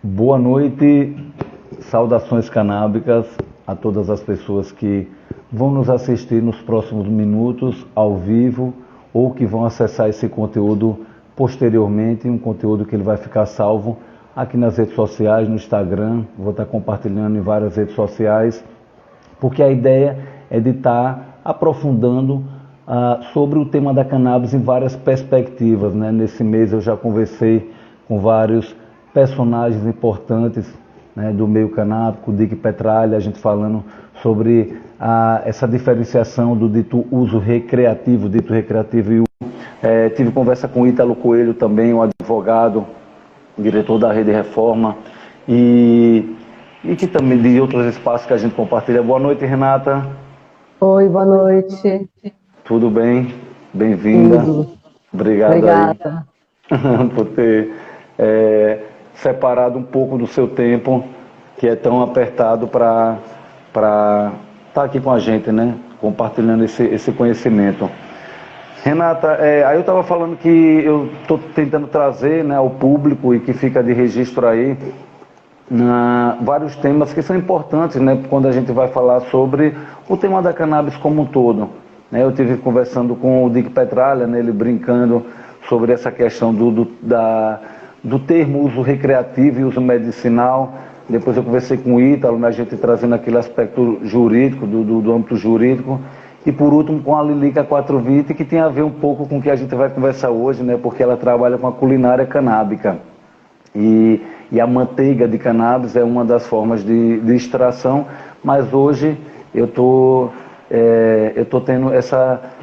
Boa noite, saudações canábicas a todas as pessoas que vão nos assistir nos próximos minutos ao vivo ou que vão acessar esse conteúdo posteriormente, um conteúdo que ele vai ficar salvo aqui nas redes sociais, no Instagram, vou estar compartilhando em várias redes sociais, porque a ideia é de estar aprofundando sobre o tema da cannabis em várias perspectivas, né? Nesse mês eu já conversei com vários personagens importantes, né, do meio canábico, o Dick Petralha, a gente falando sobre essa diferenciação do dito uso recreativo, e tive conversa com o Ítalo Coelho também, um advogado, diretor da Rede Reforma, e que também de outros espaços que a gente compartilha. Boa noite, Renata. Oi, boa noite. Tudo bem? Bem-vinda. Tudo. Obrigado aí Obrigada. por ter separado um pouco do seu tempo, que é tão apertado, para estar aqui com a gente, né? Compartilhando esse conhecimento. Renata, aí eu estava falando que eu estou tentando trazer, né, ao público e que fica de registro aí vários temas que são importantes, né, quando a gente vai falar sobre o tema da cannabis como um todo. Né? Eu estive conversando com o Dick Petralha, né, ele brincando sobre essa questão do termo uso recreativo e uso medicinal. Depois eu conversei com o Ítalo, né, a gente trazendo aquele aspecto jurídico, do âmbito jurídico. E por último com a Lilica 420, que tem a ver um pouco com o que a gente vai conversar hoje, né, porque ela trabalha com a culinária canábica. E a manteiga de cannabis é uma das formas de extração, mas hoje eu tô tendo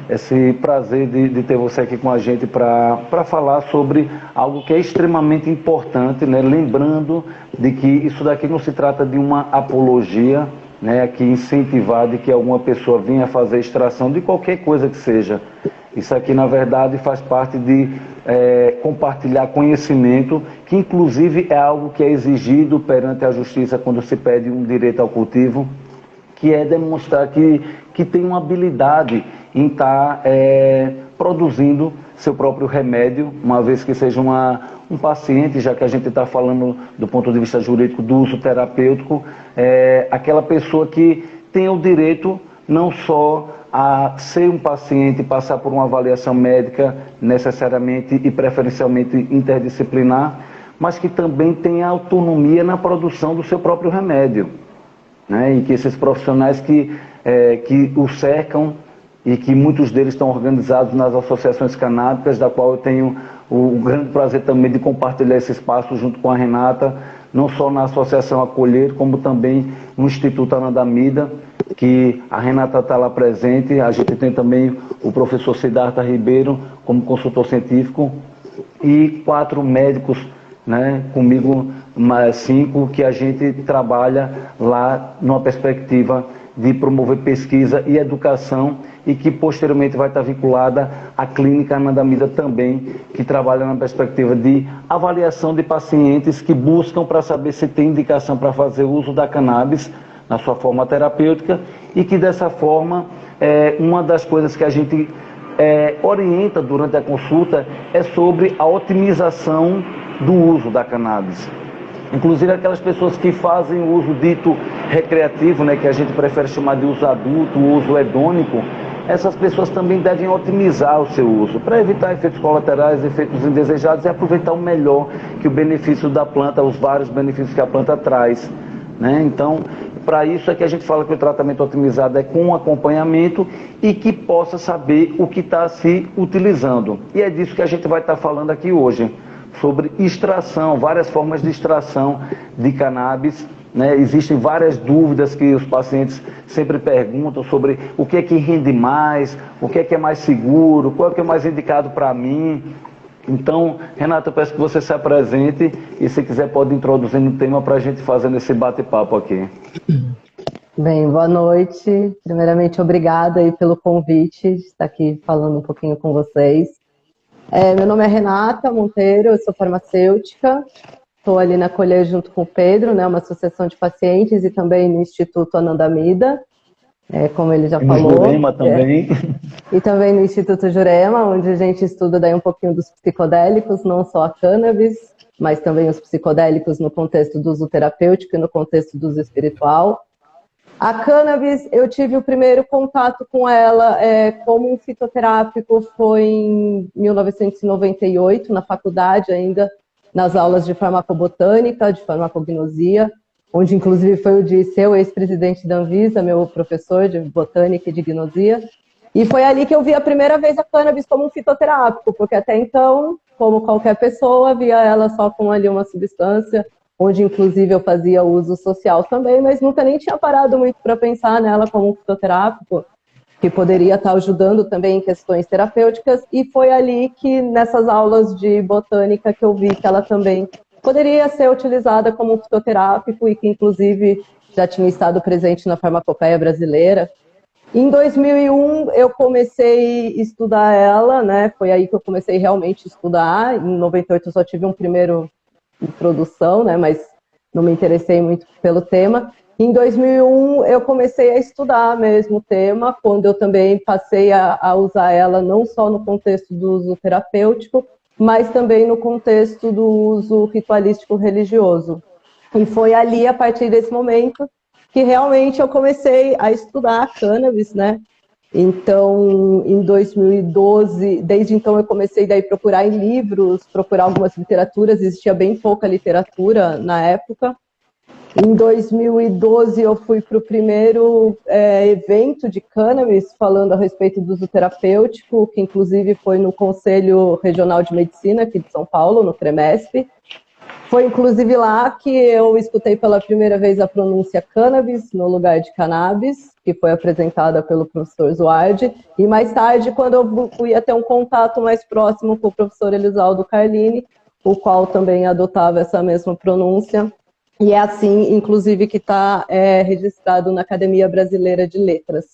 esse prazer de ter você aqui com a gente para falar sobre algo que é extremamente importante, né? Lembrando de que isso daqui não se trata de uma apologia, né? Aqui incentivar de que alguma pessoa venha fazer extração de qualquer coisa que seja. Isso aqui, na verdade, faz parte de compartilhar conhecimento, que inclusive é algo que é exigido perante a justiça quando se pede um direito ao cultivo, que é demonstrar que tem uma habilidade em estar produzindo seu próprio remédio, uma vez que seja um paciente, já que a gente está falando do ponto de vista jurídico do uso terapêutico, aquela pessoa que tem o direito não só a ser um paciente, passar por uma avaliação médica necessariamente e preferencialmente interdisciplinar, mas que também tem autonomia na produção do seu próprio remédio. Né? E que esses profissionais que o cercam e que muitos deles estão organizados nas associações canábicas, da qual eu tenho o grande prazer também de compartilhar esse espaço junto com a Renata, não só na Associação Acolher, como também no Instituto Anandamida, que a Renata está lá presente. A gente tem também o professor Siddhartha Ribeiro como consultor científico e 4 médicos, né, comigo mais 5, que a gente trabalha lá numa perspectiva de promover pesquisa e educação e que posteriormente vai estar vinculada à clínica Anandamida também, que trabalha na perspectiva de avaliação de pacientes que buscam para saber se tem indicação para fazer uso da cannabis na sua forma terapêutica e que dessa forma, uma das coisas que a gente orienta durante a consulta é sobre a otimização do uso da cannabis. Inclusive aquelas pessoas que fazem o uso dito recreativo, né, que a gente prefere chamar de uso adulto, o uso hedônico, essas pessoas também devem otimizar o seu uso, para evitar efeitos colaterais, efeitos indesejados e aproveitar o melhor que o benefício da planta, os vários benefícios que a planta traz. Né? Então, para isso é que a gente fala que o tratamento otimizado é com acompanhamento e que possa saber o que está se utilizando. E é disso que a gente vai estar falando aqui hoje, sobre extração, várias formas de extração de cannabis. Né? Existem várias dúvidas que os pacientes sempre perguntam sobre o que é que rende mais, o que é mais seguro, qual é que é mais indicado para mim. Então, Renata, eu peço que você se apresente e, se quiser, pode introduzir no tema para a gente fazer esse bate-papo aqui. Bem, boa noite. Primeiramente, obrigada aí pelo convite de estar aqui falando um pouquinho com vocês. Meu nome é Renata Monteiro, eu sou farmacêutica, estou ali na Colher junto com o Pedro, né, uma associação de pacientes, e também no Instituto Anandamida, como ele já falou. No Jurema também. E também no Instituto Jurema, onde a gente estuda daí um pouquinho dos psicodélicos, não só a cannabis. mas também os psicodélicos no contexto do uso terapêutico e no contexto do uso espiritual. A cannabis, eu tive o primeiro contato com ela como um fitoterápico, foi em 1998, na faculdade ainda, nas aulas de farmacobotânica, de farmacognosia, onde inclusive foi o de seu ex-presidente da Anvisa, meu professor de botânica e de gnosia. E foi ali que eu vi a primeira vez a cannabis como um fitoterápico, porque até então, como qualquer pessoa, via ela só como ali uma substância, onde inclusive eu fazia uso social também, mas nunca nem tinha parado muito para pensar nela como um fitoterápico, que poderia estar ajudando também em questões terapêuticas, e foi ali que, nessas aulas de botânica, que eu vi que ela também poderia ser utilizada como um fitoterápico e que inclusive já tinha estado presente na farmacopeia brasileira. Em 2001 eu comecei a estudar ela, né? Foi aí que eu comecei realmente a estudar. Em 98 eu só tive um primeiro introdução, né? Mas não me interessei muito pelo tema. Em 2001 eu comecei a estudar mesmo o tema, quando eu também passei a usar ela não só no contexto do uso terapêutico, mas também no contexto do uso ritualístico religioso. E foi ali, a partir desse momento, que realmente eu comecei a estudar a cannabis, né? Então, em 2012, desde então eu comecei daí a procurar em livros, procurar algumas literaturas, existia bem pouca literatura na época. Em 2012 eu fui para o primeiro evento de cannabis falando a respeito do uso terapêutico, que inclusive foi no Conselho Regional de Medicina aqui de São Paulo, no CREMESP. Foi inclusive lá que eu escutei pela primeira vez a pronúncia cannabis no lugar de cannabis, que foi apresentada pelo professor Zuardi, e mais tarde, quando eu fui a ter um contato mais próximo com o professor Elisaldo Carlini, o qual também adotava essa mesma pronúncia, e é assim, inclusive, que está registrado na Academia Brasileira de Letras.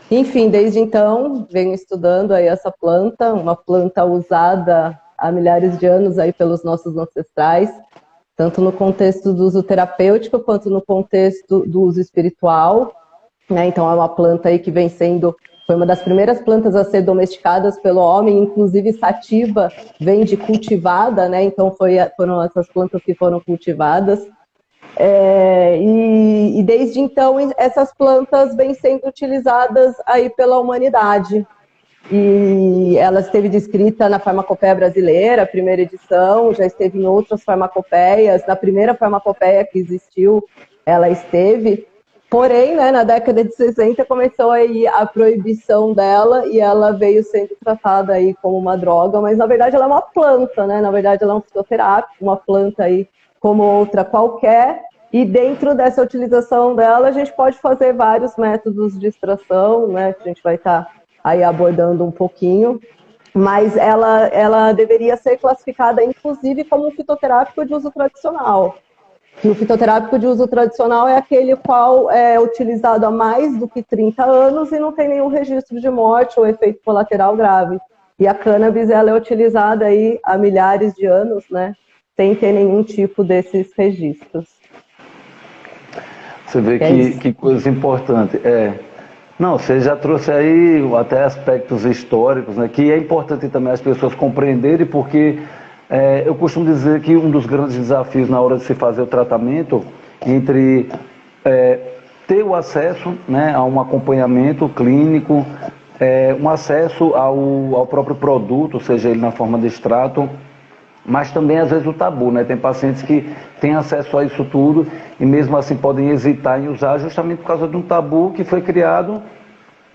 Enfim, desde então, venho estudando aí essa planta, uma planta usada há milhares de anos aí pelos nossos ancestrais, tanto no contexto do uso terapêutico quanto no contexto do uso espiritual, né? Então é uma planta aí que foi uma das primeiras plantas a ser domesticadas pelo homem, inclusive sativa vem de cultivada, né? Então foram essas plantas que foram cultivadas. E desde então essas plantas vêm sendo utilizadas aí pela humanidade. E ela esteve descrita na Farmacopeia Brasileira, primeira edição, já esteve em outras farmacopeias, na primeira farmacopeia que existiu, ela esteve. Porém, né, na década de 60 começou aí a proibição dela e ela veio sendo tratada aí como uma droga, mas na verdade ela é uma planta, né? Na verdade ela é um fitoterápico, uma planta aí como outra qualquer, e dentro dessa utilização dela a gente pode fazer vários métodos de extração, né? Que a gente vai estar aí abordando um pouquinho, mas ela deveria ser classificada, inclusive, como um fitoterápico de uso tradicional. E o fitoterápico de uso tradicional é aquele qual é utilizado há mais do que 30 anos e não tem nenhum registro de morte ou efeito colateral grave. E a cannabis ela é utilizada aí há milhares de anos, né, sem ter nenhum tipo desses registros. Você vê que coisa importante. Não, você já trouxe aí até aspectos históricos, né, que é importante também as pessoas compreenderem, porque eu costumo dizer que um dos grandes desafios na hora de se fazer o tratamento, entre ter o acesso, né, a um acompanhamento clínico, um acesso ao próprio produto, seja ele na forma de extrato, mas também às vezes o tabu, né? Tem pacientes que têm acesso a isso tudo e mesmo assim podem hesitar em usar justamente por causa de um tabu que foi criado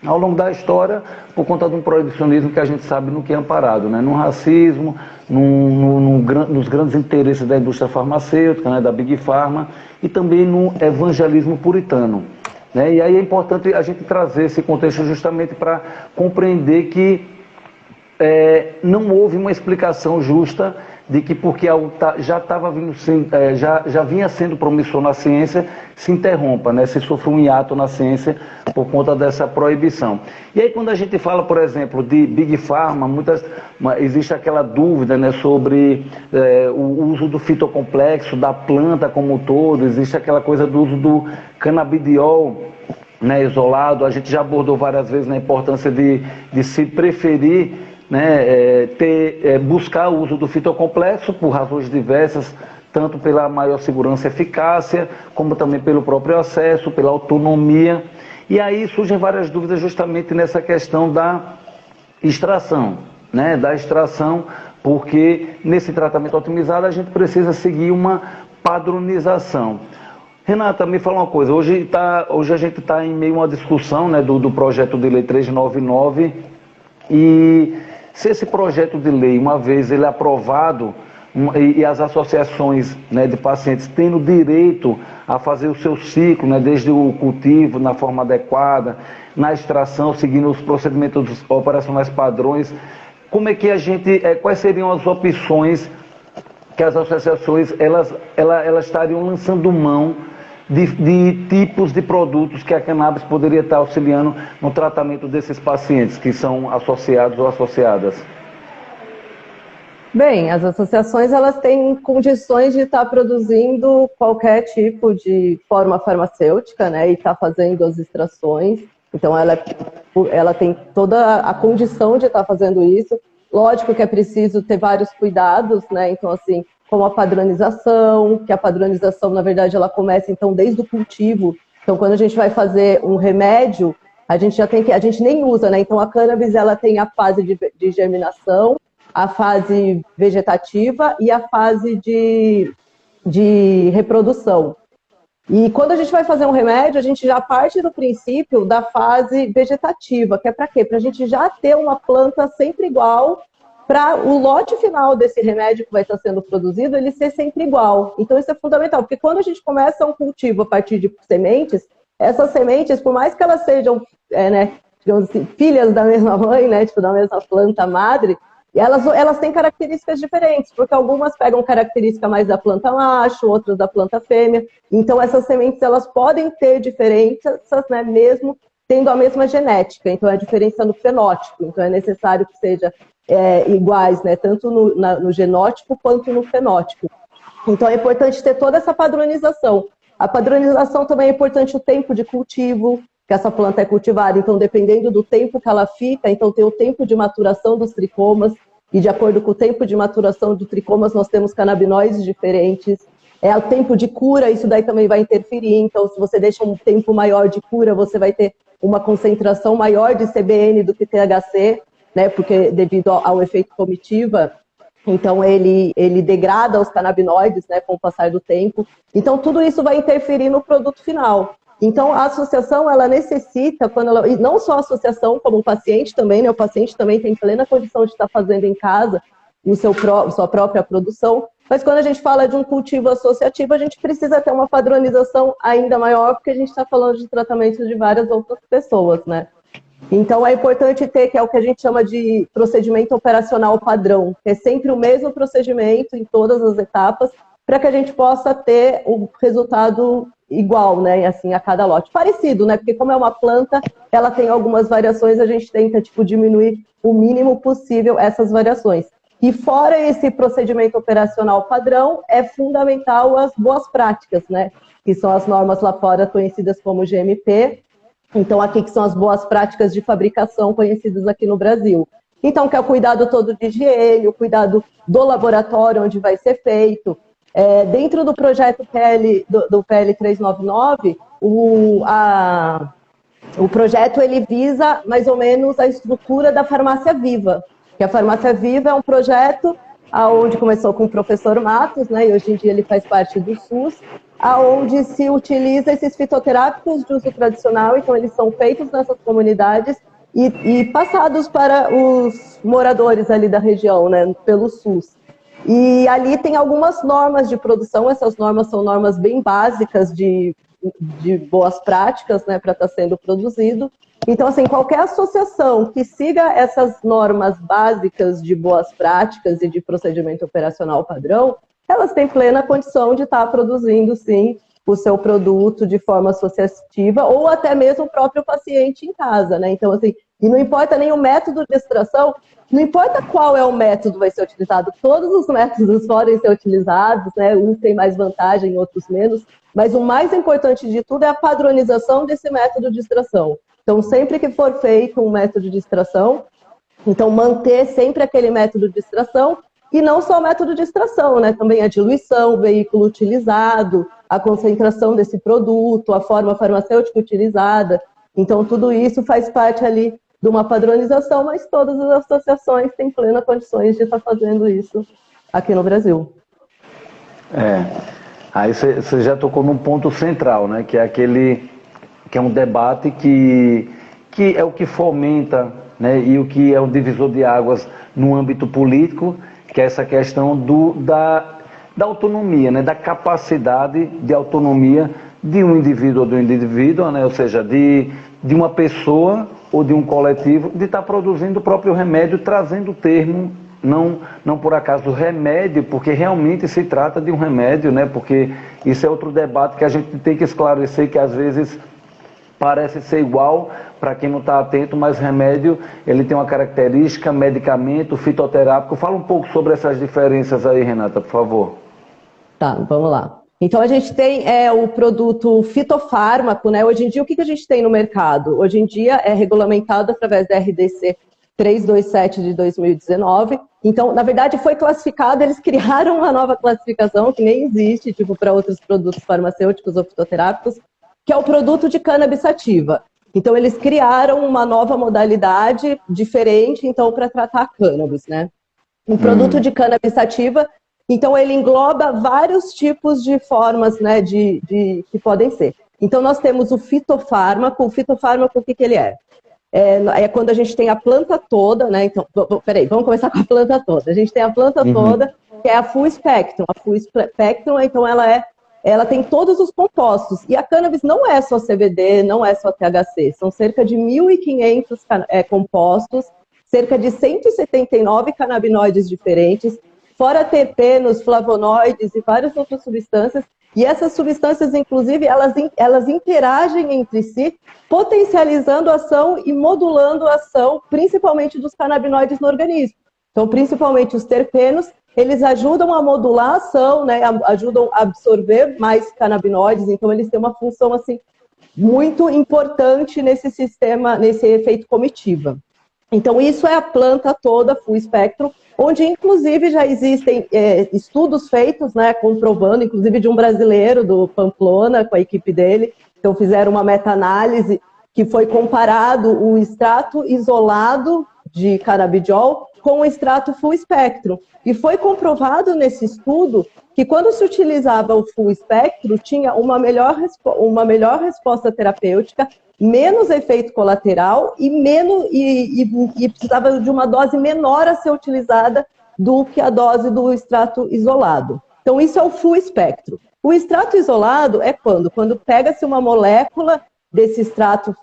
ao longo da história por conta de um proibicionismo que a gente sabe no que é amparado, né? No racismo, nos grandes interesses da indústria farmacêutica, né? Da Big Pharma, e também no evangelismo puritano, né? E aí é importante a gente trazer esse contexto justamente para compreender que não houve uma explicação justa de que porque algo já vinha sendo promissor na ciência, se interrompa, né? Se sofre um hiato na ciência por conta dessa proibição. E aí quando a gente fala, por exemplo, de Big Pharma, existe aquela dúvida, né, sobre o uso do fitocomplexo, da planta como um todo, existe aquela coisa do uso do canabidiol, né, isolado. A gente já abordou várias vezes a importância de se preferir né, buscar o uso do fitocomplexo por razões diversas, tanto pela maior segurança e eficácia, como também pelo próprio acesso, pela autonomia. E aí surgem várias dúvidas justamente nessa questão da extração, né, porque nesse tratamento otimizado a gente precisa seguir uma padronização. Renata, me fala uma coisa, hoje a gente está em meio a uma discussão, né, do projeto de lei 399, e se esse projeto de lei, uma vez ele é aprovado, e as associações, né, de pacientes tendo direito a fazer o seu ciclo, né, desde o cultivo na forma adequada, na extração, seguindo os procedimentos operacionais padrões, como é que quais seriam as opções que as associações elas estariam lançando mão de tipos de produtos que a cannabis poderia estar auxiliando no tratamento desses pacientes que são associados ou associadas? Bem, as associações elas têm condições de estar produzindo qualquer tipo de forma farmacêutica, né, e estar fazendo as extrações. Então ela tem toda a condição de estar fazendo isso. Lógico que é preciso ter vários cuidados, né? Então assim, como a padronização, que a padronização na verdade ela começa então desde o cultivo. Então quando a gente vai fazer um remédio, a gente nem usa, né? Então a cannabis ela tem a fase de germinação, a fase vegetativa e a fase de reprodução. E quando a gente vai fazer um remédio, a gente já parte do princípio da fase vegetativa, que é para quê? Para a gente já ter uma planta sempre igual, para o lote final desse remédio que vai estar sendo produzido, ele ser sempre igual. Então isso é fundamental, porque quando a gente começa um cultivo a partir de sementes, essas sementes, por mais que elas sejam, né, digamos assim, filhas da mesma mãe, né, tipo da mesma planta madre, e elas têm características diferentes, porque algumas pegam característica mais da planta macho, outras da planta fêmea. Então, essas sementes elas podem ter diferenças, né, mesmo tendo a mesma genética. Então, é a diferença no fenótipo. Então, é necessário que seja iguais, né, tanto no genótipo quanto no fenótipo. Então, é importante ter toda essa padronização. A padronização também é importante o tempo de cultivo, que essa planta é cultivada, então dependendo do tempo que ela fica, então tem o tempo de maturação dos tricomas, e de acordo com o tempo de maturação dos tricomas, nós temos canabinoides diferentes. O tempo de cura, isso daí também vai interferir, então se você deixa um tempo maior de cura, você vai ter uma concentração maior de CBN do que THC, né, porque devido ao efeito comitiva, então ele degrada os canabinoides, né, com o passar do tempo. Então tudo isso vai interferir no produto final. Então, a associação, ela necessita, e não só a associação, como o paciente também, né? O paciente também tem plena condição de estar fazendo em casa sua própria produção, mas quando a gente fala de um cultivo associativo, a gente precisa ter uma padronização ainda maior, porque a gente está falando de tratamentos de várias outras pessoas, né? Então, é importante ter, que é o que a gente chama de procedimento operacional padrão, que é sempre o mesmo procedimento em todas as etapas, para que a gente possa ter o resultado igual, né, assim, a cada lote. Parecido, né, porque como é uma planta, ela tem algumas variações, a gente tenta, tipo, diminuir o mínimo possível essas variações. E fora esse procedimento operacional padrão, é fundamental as boas práticas, né, que são as normas lá fora conhecidas como GMP, então aqui que são as boas práticas de fabricação conhecidas aqui no Brasil. Então, que é o cuidado todo de higiene, o cuidado do laboratório onde vai ser feito. Dentro do projeto do PL 399, o projeto ele visa mais ou menos a estrutura da farmácia viva, que a farmácia viva é um projeto onde começou com o professor Matos, né, e hoje em dia ele faz parte do SUS, aonde se utiliza esses fitoterápicos de uso tradicional, então eles são feitos nessas comunidades e passados para os moradores ali da região, né, pelo SUS. E ali tem algumas normas de produção, essas normas são normas bem básicas de boas práticas, né, para estar sendo produzido. Então, assim, qualquer associação que siga essas normas básicas de boas práticas e de procedimento operacional padrão, elas têm plena condição de estar produzindo, sim, o seu produto de forma associativa ou até mesmo o próprio paciente em casa, né? Então, assim, e não importa nem o método de extração, não importa qual é o método que vai ser utilizado, todos os métodos podem ser utilizados, né? Uns têm mais vantagem, outros menos, mas o mais importante de tudo é a padronização desse método de extração. Então, sempre que for feito um método de extração, Então, manter sempre aquele método de extração, e não só o método de extração, né? Também a diluição, o veículo utilizado, a concentração desse produto, a forma farmacêutica utilizada. Então, tudo isso faz parte ali de uma padronização, mas todas as associações têm plenas condições de estar fazendo isso aqui no Brasil. Aí você já tocou num ponto central, né? Que é que é um debate que é o que fomenta, né? E o que é o divisor de águas no âmbito político, que é essa questão da autonomia, né? Da capacidade de autonomia de um indivíduo ou de um indivíduo, né? Ou seja, de uma pessoa ou de um coletivo, de estar produzindo o próprio remédio, trazendo o termo, não por acaso remédio, porque realmente se trata de um remédio, né? Porque isso é outro debate que a gente tem que esclarecer, que às vezes parece ser igual para quem não está atento, mas remédio, ele tem uma característica, medicamento, fitoterápico. Fala um pouco sobre essas diferenças aí, Renata, por favor. Tá, vamos lá. Então, a gente tem o produto fitofármaco, né? Hoje em dia, o que a gente tem no mercado? Hoje em dia é regulamentado através da RDC 327 de 2019. Então, na verdade, foi classificado, eles criaram uma nova classificação que nem existe, tipo, para outros produtos farmacêuticos ou fitoterápicos, que é o produto de cannabis sativa. Então, eles criaram uma nova modalidade diferente, então, para tratar a cannabis, né? Um produto de cannabis sativa, então, ele engloba vários tipos de formas, né, que podem ser. Então, nós temos o fitofármaco. O fitofármaco, o que ele é? É quando a gente tem a planta toda, né? Então, peraí, vamos começar com a planta toda. A gente tem a planta toda, que é a full spectrum. A full spectrum, então, ela tem todos os compostos. E a cannabis não é só CBD, não é só THC. São cerca de 1.500 compostos, cerca de 179 canabinoides diferentes, fora terpenos, flavonoides e várias outras substâncias. E essas substâncias, inclusive, elas interagem entre si, potencializando a ação e modulando a ação, principalmente dos canabinoides no organismo. Então, principalmente os terpenos, eles ajudam a modular a ação, né? Ajudam a absorver mais canabinoides, então eles têm uma função assim, muito importante nesse sistema, nesse efeito comitiva. Então, isso é a planta toda, full spectrum, onde, inclusive, já existem estudos feitos, né, comprovando, inclusive de um brasileiro, do Pamplona, com a equipe dele. Então, fizeram uma meta-análise que foi comparado o extrato isolado de canabidiol com o extrato full spectrum. E foi comprovado nesse estudo que quando se utilizava o full spectrum, tinha uma melhor resposta terapêutica, menos efeito colateral e precisava de uma dose menor a ser utilizada do que a dose do extrato isolado. Então, isso é o full spectrum. O extrato isolado é quando pega-se uma molécula desse extrato,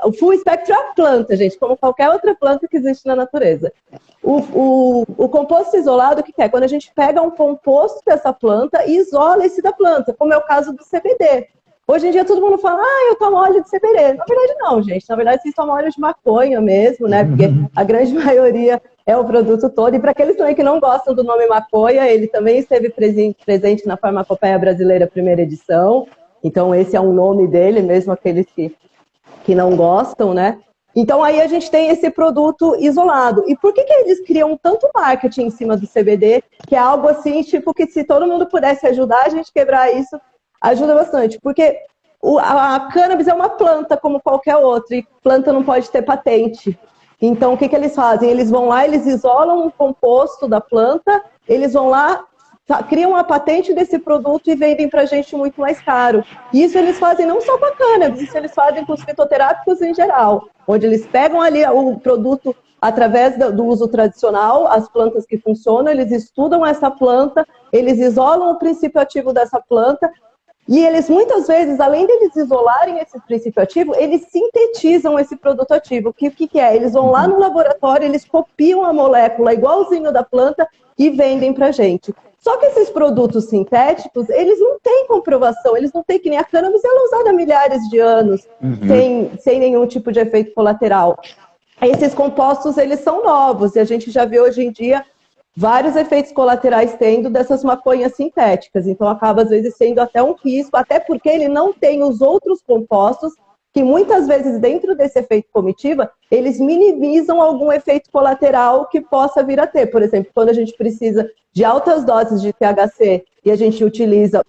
o full spectrum é a planta, gente, como qualquer outra planta que existe na natureza. O composto isolado, o que é? Quando a gente pega um composto dessa planta e isola esse da planta, como é o caso do CBD. Hoje em dia todo mundo fala, eu tomo óleo de CBD. Na verdade não, gente. Na verdade vocês tomam óleo de maconha mesmo, né? Porque a grande maioria é o produto todo. E para aqueles também que não gostam do nome maconha, ele também esteve presente na Farmacopeia Brasileira, primeira edição. Então esse é um nome dele, mesmo aqueles que não gostam, né? Então aí a gente tem esse produto isolado. E por que eles criam tanto marketing em cima do CBD, que é algo assim, tipo, que se todo mundo pudesse ajudar a gente quebrar isso, ajuda bastante, porque a cannabis é uma planta como qualquer outra, e planta não pode ter patente. Então, o que eles fazem? Eles vão lá, eles isolam um composto da planta, eles vão lá, criam a patente desse produto e vendem pra gente muito mais caro. E isso eles fazem não só com a cannabis, isso eles fazem com os fitoterápicos em geral, onde eles pegam ali o produto através do uso tradicional, as plantas que funcionam, eles estudam essa planta, eles isolam o princípio ativo dessa planta. E eles, muitas vezes, além deles isolarem esse princípio ativo, eles sintetizam esse produto ativo. O que é? Eles vão lá no laboratório, eles copiam a molécula igualzinho da planta e vendem pra gente. Só que esses produtos sintéticos, eles não têm comprovação, eles não têm, que nem a cannabis, ela é usada há milhares de anos, sem nenhum tipo de efeito colateral. Esses compostos, eles são novos, e a gente já vê hoje em dia vários efeitos colaterais tendo dessas maconhas sintéticas. Então, acaba, às vezes, sendo até um risco, até porque ele não tem os outros compostos que muitas vezes dentro desse efeito comitiva, eles minimizam algum efeito colateral que possa vir a ter. Por exemplo, quando a gente precisa de altas doses de THC e a gente utiliza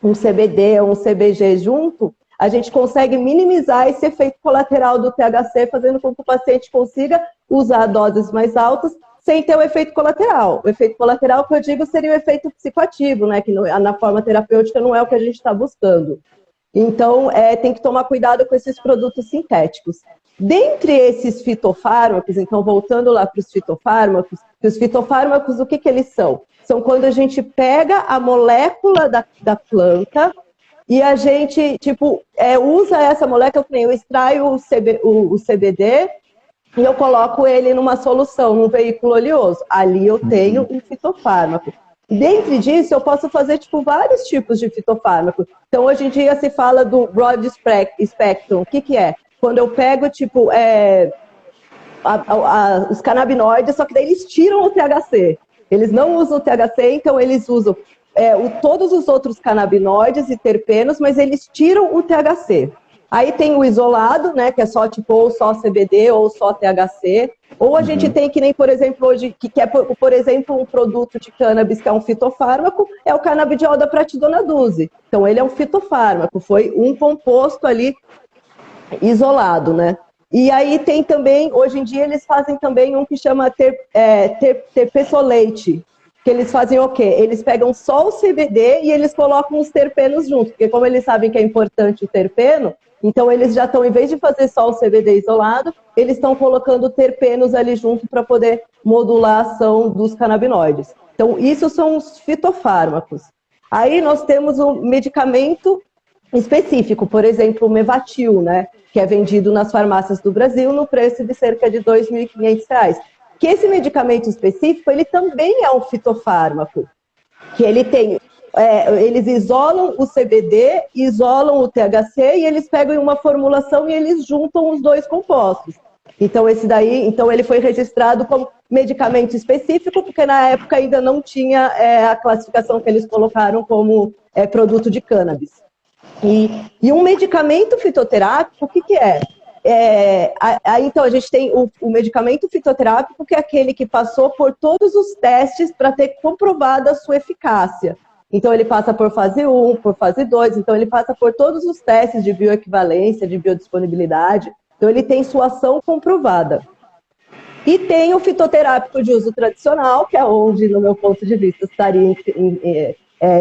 um CBD ou um CBG junto, a gente consegue minimizar esse efeito colateral do THC, fazendo com que o paciente consiga usar doses mais altas sem ter o efeito colateral. O efeito colateral que eu digo seria o efeito psicoativo, né? Que na forma terapêutica não é o que a gente está buscando. Então, tem que tomar cuidado com esses produtos sintéticos. Dentre esses fitofármacos, então voltando lá para os fitofármacos, o que eles são? São quando a gente pega a molécula da planta e a gente, usa essa molécula, que nem eu extraio o CBD e eu coloco ele numa solução, num veículo oleoso. Ali eu tenho um fitofármaco. Dentro disso, eu posso fazer, vários tipos de fitofármaco. Então, hoje em dia, se fala do broad spectrum. O que é? Quando eu pego, os canabinoides, só que daí eles tiram o THC. Eles não usam o THC, então eles usam todos os outros canabinoides e terpenos, mas eles tiram o THC. Aí tem o isolado, né, que é só ou só CBD ou só THC. Ou a gente tem que nem, por exemplo, hoje, que é, por exemplo, um produto de cannabis que é um fitofármaco, é o canabidiol da pratidona duse. Então ele é um fitofármaco, foi um composto ali isolado, né? E aí tem também, hoje em dia eles fazem também um que chama terpessolate, que eles fazem o quê? Eles pegam só o CBD e eles colocam os terpenos junto, porque como eles sabem que é importante o terpeno, então eles já estão, em vez de fazer só o CBD isolado, eles estão colocando terpenos ali junto para poder modular a ação dos canabinoides. Então isso são os fitofármacos. Aí nós temos um medicamento específico, por exemplo, o Mevatil, né, que é vendido nas farmácias do Brasil no preço de cerca de R$ 2.500. Que esse medicamento específico, ele também é um fitofármaco, que ele tem, eles isolam o CBD, isolam o THC e eles pegam em uma formulação e eles juntam os dois compostos. Então ele foi registrado como medicamento específico, porque na época ainda não tinha a classificação que eles colocaram como produto de cannabis. E um medicamento fitoterápico, o que é? Então, a gente tem o medicamento fitoterápico, que é aquele que passou por todos os testes para ter comprovado a sua eficácia. Então, ele passa por fase 1, por fase 2, então ele passa por todos os testes de bioequivalência, de biodisponibilidade, então ele tem sua ação comprovada. E tem o fitoterápico de uso tradicional, que é onde, no meu ponto de vista, estaria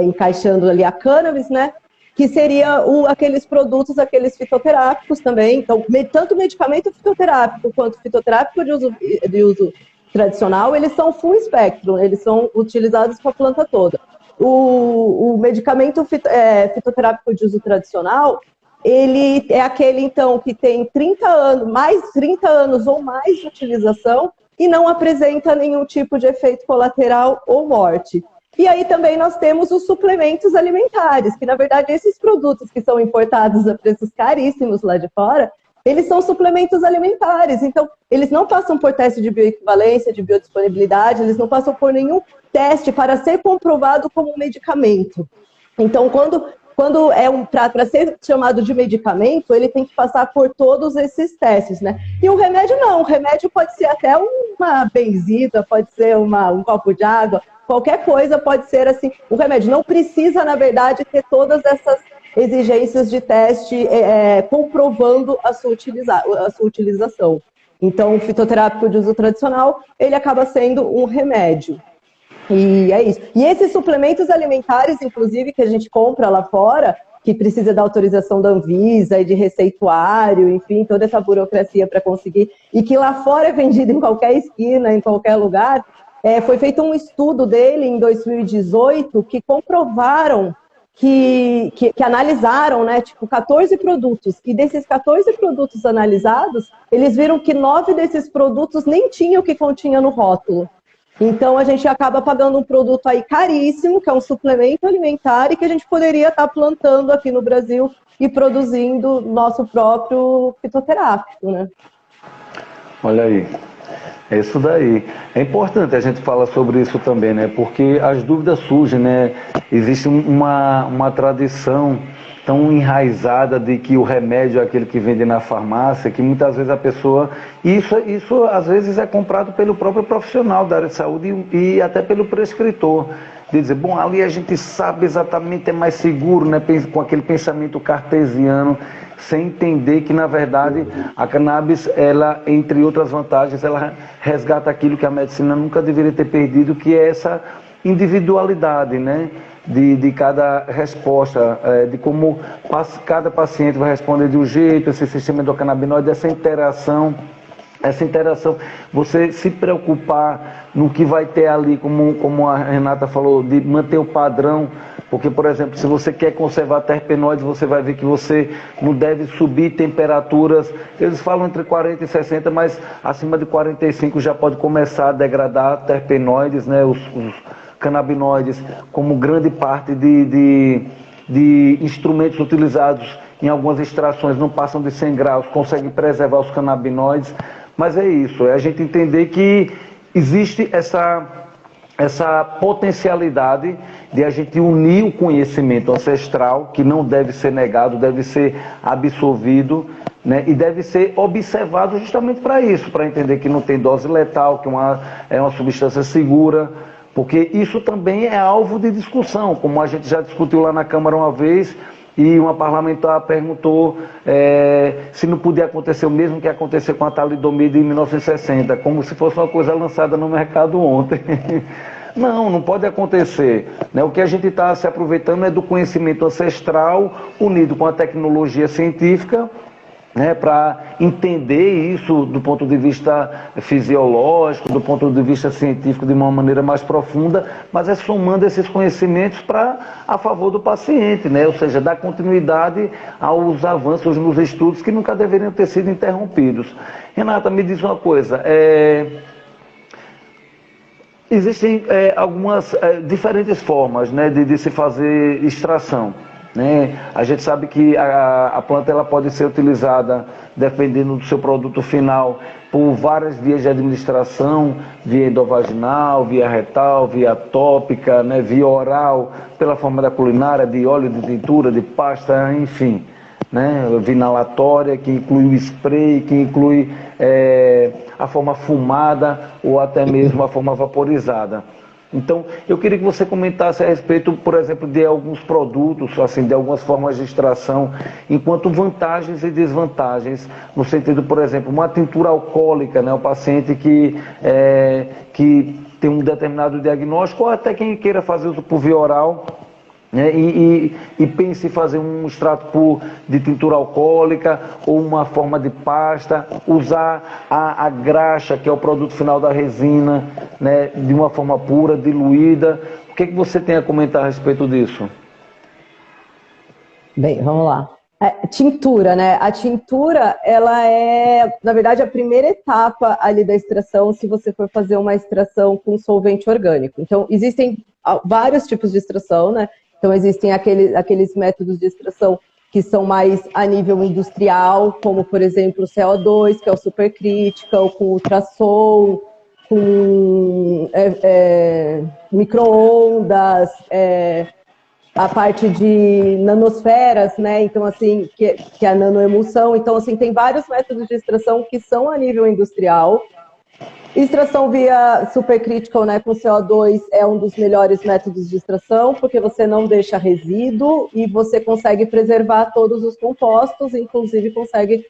encaixando ali a cannabis, né? Que seria aqueles produtos, aqueles fitoterápicos também. Então, tanto medicamento fitoterápico quanto fitoterápico de uso tradicional, eles são full spectrum, eles são utilizados para a planta toda. O medicamento fitoterápico de uso tradicional, ele é aquele, então, que tem 30 anos, mais 30 anos ou mais de utilização e não apresenta nenhum tipo de efeito colateral ou morte. E aí também nós temos os suplementos alimentares, que na verdade esses produtos que são importados a preços caríssimos lá de fora, eles são suplementos alimentares, então eles não passam por teste de bioequivalência, de biodisponibilidade, eles não passam por nenhum teste para ser comprovado como um medicamento. Então, quando é para ser chamado de medicamento, ele tem que passar por todos esses testes, né? E o remédio não, o remédio pode ser até uma benzida, pode ser um copo de água, qualquer coisa pode ser assim. O remédio não precisa, na verdade, ter todas essas exigências de teste comprovando a sua utilização. Então, o fitoterápico de uso tradicional, ele acaba sendo um remédio. E é isso. E esses suplementos alimentares, inclusive, que a gente compra lá fora, que precisa da autorização da Anvisa e de receituário, enfim, toda essa burocracia para conseguir, e que lá fora é vendido em qualquer esquina, em qualquer lugar, foi feito um estudo dele em 2018 que comprovaram que analisaram, né, 14 produtos, e desses 14 produtos analisados, eles viram que 9 desses produtos nem tinham o que continha no rótulo. Então, a gente acaba pagando um produto aí caríssimo, que é um suplemento alimentar, e que a gente poderia estar plantando aqui no Brasil e produzindo nosso próprio fitoterápico, né? Olha aí. É isso daí. É importante a gente falar sobre isso também, né? Porque as dúvidas surgem, né? Existe uma tradição tão enraizada de que o remédio é aquele que vende na farmácia, que muitas vezes a pessoa... Isso às vezes é comprado pelo próprio profissional da área de saúde e até pelo prescritor. De dizer, bom, ali a gente sabe exatamente, é mais seguro, né? Com aquele pensamento cartesiano, sem entender que, na verdade, a cannabis, ela, entre outras vantagens, ela resgata aquilo que a medicina nunca deveria ter perdido, que é essa individualidade, né? De cada resposta, de como cada paciente vai responder de um jeito, esse sistema endocannabinoide, essa interação, você se preocupar no que vai ter ali, como a Renata falou, de manter o padrão, porque, por exemplo, se você quer conservar terpenoides, você vai ver que você não deve subir temperaturas, eles falam entre 40 e 60, mas acima de 45 já pode começar a degradar terpenoides, né, os canabinoides, como grande parte de instrumentos utilizados em algumas extrações não passam de 100 graus, conseguem preservar os canabinoides. Mas é isso, é a gente entender que existe essa potencialidade de a gente unir o conhecimento ancestral, que não deve ser negado, deve ser absorvido, né, e deve ser observado justamente para isso, para entender que não tem dose letal, que é uma substância segura, porque isso também é alvo de discussão, como a gente já discutiu lá na Câmara uma vez, e uma parlamentar perguntou se não podia acontecer o mesmo que aconteceu com a talidomida em 1960, como se fosse uma coisa lançada no mercado ontem. Não pode acontecer. Né? O que a gente está se aproveitando é do conhecimento ancestral unido com a tecnologia científica, né, para entender isso do ponto de vista fisiológico, do ponto de vista científico de uma maneira mais profunda, mas é somando esses conhecimentos a favor do paciente, né, ou seja, dar continuidade aos avanços nos estudos que nunca deveriam ter sido interrompidos. Renata, me diz uma coisa, existem algumas diferentes formas, né, de se fazer extração. Né? A gente sabe que a planta ela pode ser utilizada, dependendo do seu produto final, por várias vias de administração, via endovaginal, via retal, via tópica, né? Via oral, pela forma da culinária, de óleo, de tintura, de pasta, enfim. Né? Via inalatória, que inclui o spray, que inclui a forma fumada ou até mesmo a forma vaporizada. Então, eu queria que você comentasse a respeito, por exemplo, de alguns produtos, assim, de algumas formas de extração, enquanto vantagens e desvantagens, no sentido, por exemplo, uma tintura alcoólica, né, o paciente que tem um determinado diagnóstico, ou até quem queira fazer uso por via oral, né, e pense em fazer um extrato de tintura alcoólica ou uma forma de pasta, usar a graxa, que é o produto final da resina, né, de uma forma pura, diluída. O que você tem a comentar a respeito disso? Bem, vamos lá. Tintura, né? A tintura, ela é, na verdade, a primeira etapa ali da extração, se você for fazer uma extração com solvente orgânico. Então, existem vários tipos de extração, né? Então, existem aqueles métodos de extração que são mais a nível industrial, como, por exemplo, o CO2, que é o supercritical, com ultrassom, com micro-ondas, a parte de nanosferas, né? Então, assim, que é a nanoemulsão. Então, assim, tem vários métodos de extração que são a nível industrial. Extração via supercritical, né, com CO2 é um dos melhores métodos de extração, porque você não deixa resíduo e você consegue preservar todos os compostos, inclusive consegue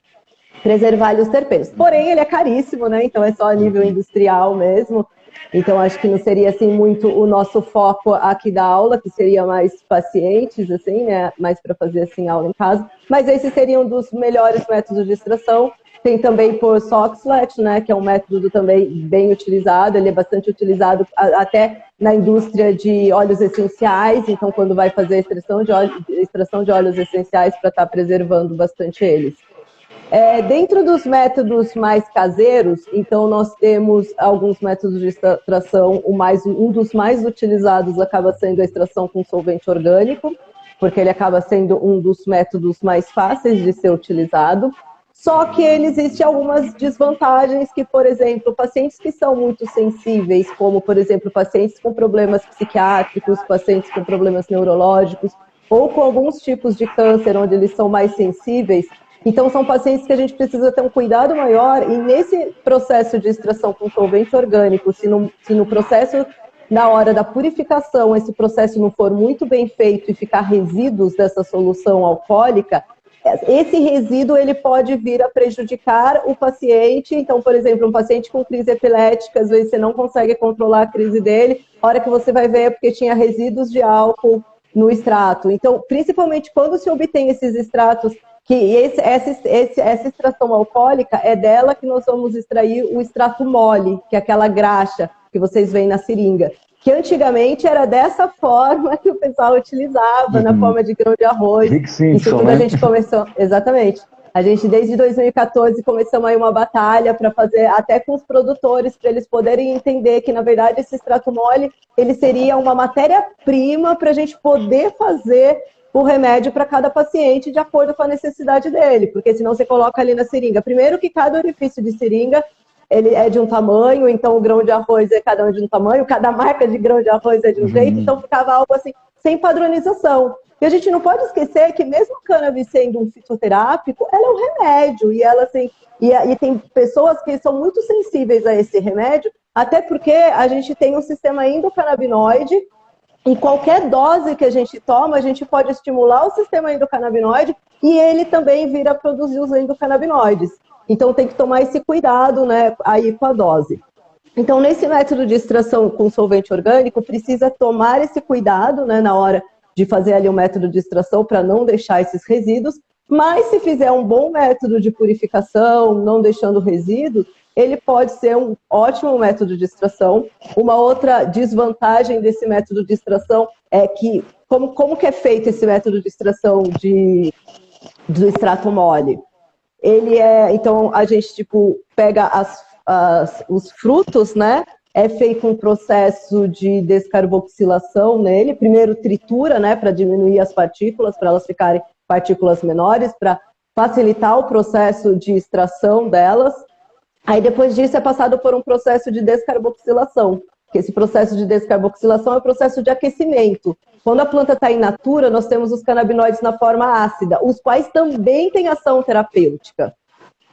preservar os terpenos. Porém, ele é caríssimo, né? Então é só a nível industrial mesmo. Então acho que não seria assim muito o nosso foco aqui da aula, que seria mais pacientes, assim, né? Mais para fazer assim aula em casa. Mas esse seria um dos melhores métodos de extração. Tem também por Soxhlet, né, que é um método também bem utilizado, ele é bastante utilizado até na indústria de óleos essenciais, então quando vai fazer a extração de óleos essenciais para estar preservando bastante eles. Dentro dos métodos mais caseiros, então nós temos alguns métodos de extração, um dos mais utilizados acaba sendo a extração com solvente orgânico, porque ele acaba sendo um dos métodos mais fáceis de ser utilizado. Só que existem algumas desvantagens que, por exemplo, pacientes que são muito sensíveis, como, por exemplo, pacientes com problemas psiquiátricos, pacientes com problemas neurológicos, ou com alguns tipos de câncer, onde eles são mais sensíveis. Então, são pacientes que a gente precisa ter um cuidado maior, e nesse processo de extração com solvente orgânico, se no processo, na hora da purificação, esse processo não for muito bem feito e ficar resíduos dessa solução alcoólica, esse resíduo ele pode vir a prejudicar o paciente. Então, por exemplo, um paciente com crise epilética, às vezes você não consegue controlar a crise dele, a hora que você vai ver é porque tinha resíduos de álcool no extrato. Então, principalmente quando se obtém esses extratos, que essa extração alcoólica é dela que nós vamos extrair o extrato mole, que é aquela graxa que vocês veem na seringa, que antigamente era dessa forma que o pessoal utilizava, na forma de grão de arroz. Rick Simpson, isso tudo, né? A gente começou, exatamente. A gente, desde 2014, começamos aí uma batalha para fazer, até com os produtores, para eles poderem entender que, na verdade, esse extrato mole, ele seria uma matéria-prima para a gente poder fazer o remédio para cada paciente de acordo com a necessidade dele, porque senão você coloca ali na seringa. Primeiro que cada orifício de seringa ele é de um tamanho, então o grão de arroz é cada um de um tamanho, cada marca de grão de arroz é de um jeito, então ficava algo assim, sem padronização. E a gente não pode esquecer que mesmo o cannabis sendo um fitoterápico, ela é um remédio, e ela assim, e tem pessoas que são muito sensíveis a esse remédio, até porque a gente tem um sistema endocannabinoide, e qualquer dose que a gente toma, a gente pode estimular o sistema endocannabinoide e ele também vir a produzir os endocannabinoides. Então tem que tomar esse cuidado, né, aí com a dose. Então nesse método de extração com solvente orgânico, precisa tomar esse cuidado, né, na hora de fazer ali o método de extração para não deixar esses resíduos, mas se fizer um bom método de purificação, não deixando resíduos, ele pode ser um ótimo método de extração. Uma outra desvantagem desse método de extração é que, como que é feito esse método de extração do extrato mole? Ele então a gente pega os frutos, né? É feito um processo de descarboxilação nele. Primeiro tritura, né? Para diminuir as partículas, para elas ficarem partículas menores, para facilitar o processo de extração delas. Aí depois disso é passado por um processo de descarboxilação, que esse processo de descarboxilação é o processo de aquecimento. Quando a planta está in natura, nós temos os canabinoides na forma ácida, os quais também têm ação terapêutica.